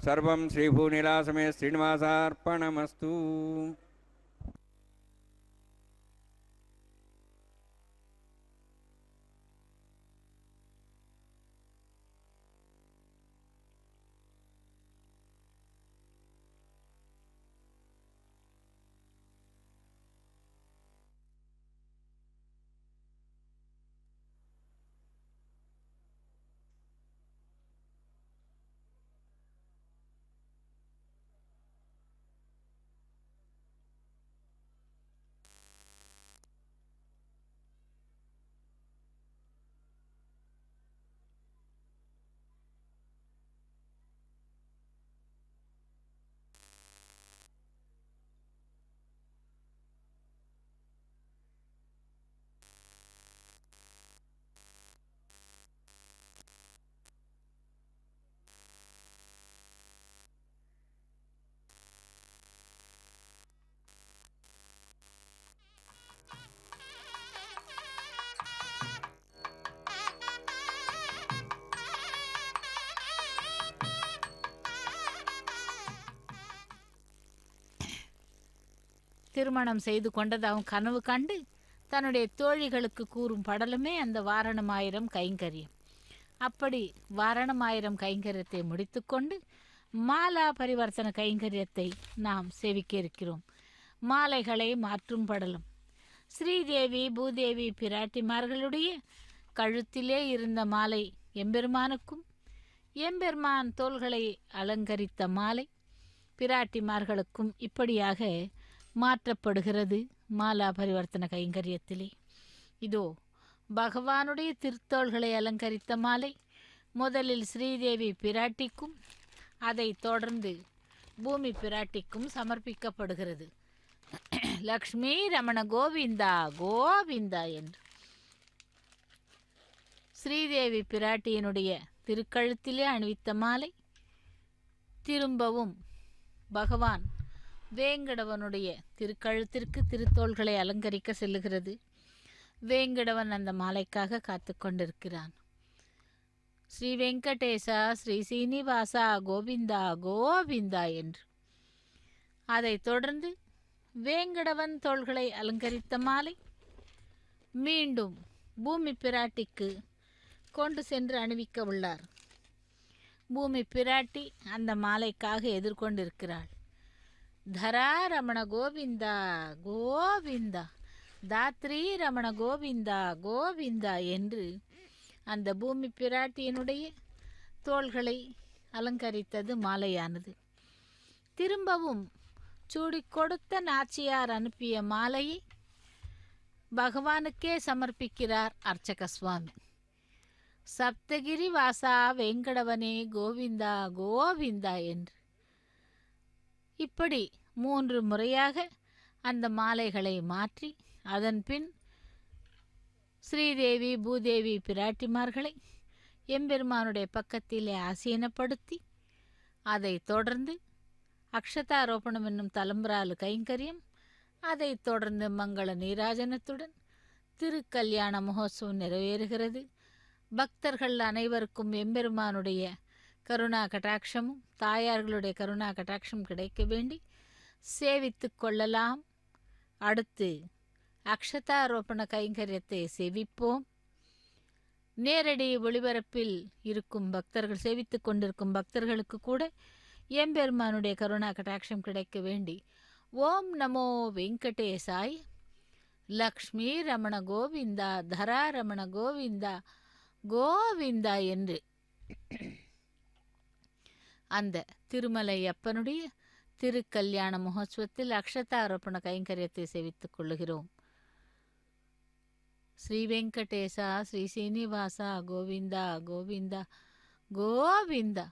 सर्वं श्रीभूनिलासमे श्रीनिवासार्पणमस्तु। திருமணம் செய்து கொண்டதாகவும் கனவு கண்டு தன்னுடைய தோழிகளுக்கு கூறும் படலமே அந்த வாரணமாயிரம் கைங்கரியம். அப்படி வாரணமாயிரம் கைங்கரியத்தை முடித்துக்கொண்டு மாலா பரிவர்த்தன கைங்கரியத்தை நாம் சேவிக்க இருக்கிறோம். மாலைகளை மாற்றும் படலம் ஸ்ரீதேவி பூதேவி பிராட்டிமார்களுடைய கழுத்திலே இருந்த மாலை எம்பெருமானுக்கும், எம்பெருமான் தோள்களை அலங்கரித்த மாலை பிராட்டிமார்களுக்கும் இப்படியாக மாற்றப்படுகிறது மாலா பரிவர்த்தன கைங்கரியத்திலே. இதோ பகவானுடைய திருத்தோள்களை அலங்கரித்த மாலை முதலில் ஸ்ரீதேவி பிராட்டிக்கும், அதை தொடர்ந்து பூமி பிராட்டிக்கும் சமர்ப்பிக்கப்படுகிறது. லக்ஷ்மி ரமண கோவிந்தா கோவிந்தா என்று ஸ்ரீதேவி பிராட்டியினுடைய திருக்கழுத்திலே அணிவித்த மாலை திரும்பவும் பகவான் வேங்கடவனுடைய திருக்கழுத்திற்கு திருத்தோள்களை அலங்கரிக்க செல்லுகிறது. வேங்கடவன் அந்த மாலைக்காக காத்து கொண்டிருக்கிறான். ஸ்ரீ வெங்கடேசா ஸ்ரீ சீனிவாசா கோவிந்தா கோவிந்தா என்று. அதைத் தொடர்ந்து வேங்கடவன் தோள்களை அலங்கரித்த மாலை மீண்டும் பூமி பிராட்டிக்கு கொண்டு சென்று அணிவிக்க உள்ளார். பூமி பிராட்டி அந்த மாலைக்காக எதிர்கொண்டிருக்கிறாள். தரா ரமண கோவிந்தா கோவிந்தா, தாத்ரி ரமண கோவிந்தா கோவிந்தா என்று அந்த பூமி பிராட்டியினுடைய தோள்களை அலங்கரித்தது மாலையானது. திரும்பவும் சூடி கொடுத்த நாச்சியார் அனுப்பிய மாலையை பகவானுக்கே சமர்ப்பிக்கிறார் அர்ச்சக சுவாமி. சப்தகிரி வாசா வெங்கடவனே கோவிந்தா கோவிந்தா என்று இப்படி 3 முறையாக அந்த மாலைகளை மாற்றி அதன் பின் ஸ்ரீதேவி பூதேவி பிராட்டிமார்களை எம்பெருமானுடைய பக்கத்திலே ஆசீனப்படுத்தி அதை தொடர்ந்து அக்ஷதாரோபணம் என்னும் தலம்பராலு கைங்கரியம், அதை தொடர்ந்து மங்கள நீராஜனத்துடன் திருக்கல்யாண மகோத்சவம் நிறைவேறுகிறது. பக்தர்கள் அனைவருக்கும் எம்பெருமானுடைய கருணா கட்டாட்சமும் தாயார்களுடைய கருணா கட்டாட்சம் கிடைக்க வேண்டி சேவித்து கொள்ளலாம். அடுத்து அக்ஷதாரோபண கைங்கரியத்தை சேவிப்போம். நேரடி ஒளிபரப்பில் இருக்கும் பக்தர்கள், சேவித்து கொண்டிருக்கும் பக்தர்களுக்கு கூட எம்பெருமானுடைய கருணா கட்டாட்சம் கிடைக்க வேண்டி ஓம் நமோ வெங்கடேசாய், லக்ஷ்மி ரமண கோவிந்தா, தரா ரமண கோவிந்தா கோவிந்தா என்று அந்த திருமலை அப்பனுடைய திருக்கல்யாண மகோத்சவத்தில் அக்ஷதாரோபண கைங்கரியத்தை சேவித்துக் கொள்ளுகிறோம். ஸ்ரீ வெங்கடேசா, ஸ்ரீ சீனிவாசா கோவிந்தா கோவிந்தா கோவிந்தா.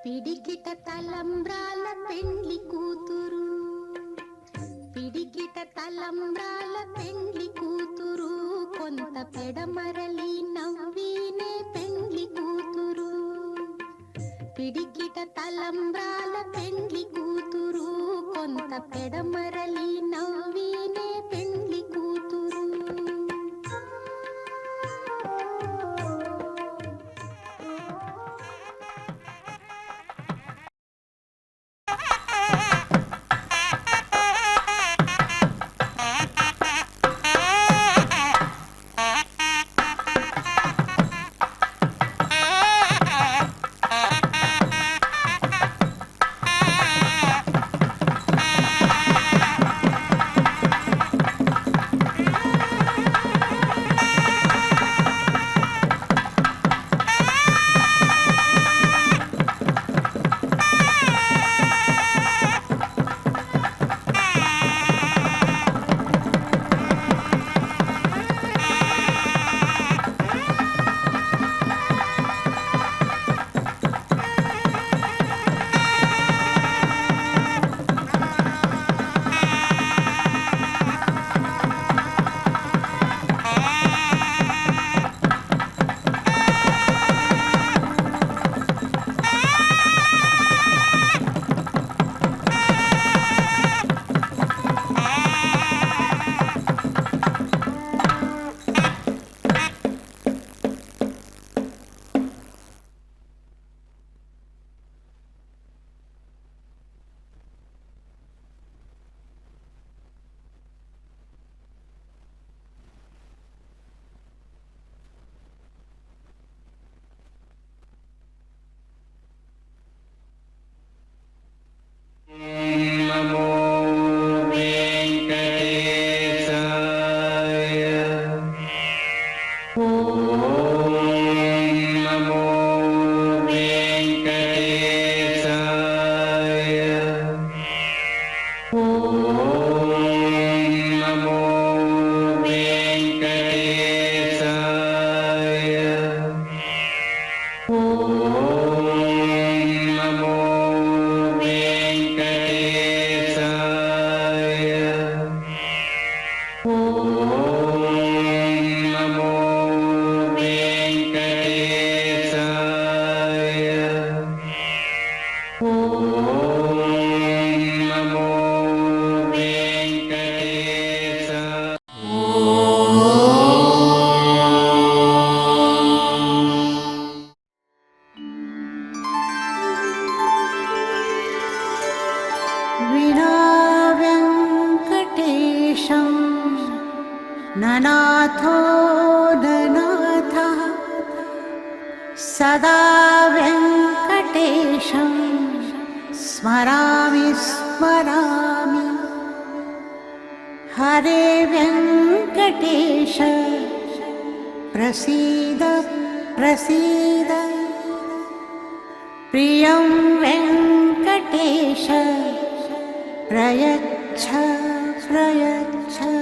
పిడికిట తలంబ్రాల పెండ్లి కూతురు, పిడికిట తలంబ్రాల పెండ్లి కూతురు, కొంత పెడమరలి నవ్వినే పెండ్లి కూతురు. పిడికిట తలంబ్రాల పెండ్లి కూతురు, కొంత పెడమరలి నవ్వినే పెండ్లి కూతురు. वेङ्कटेशं ननाथो ननाथः सदा वेङ्कटेशं स्मरामि स्मरामि हरे वेङ्कटेश प्रसीद प्रसीद प्रियं वेङ्कटेश प्रयच्छ प्रयच्छ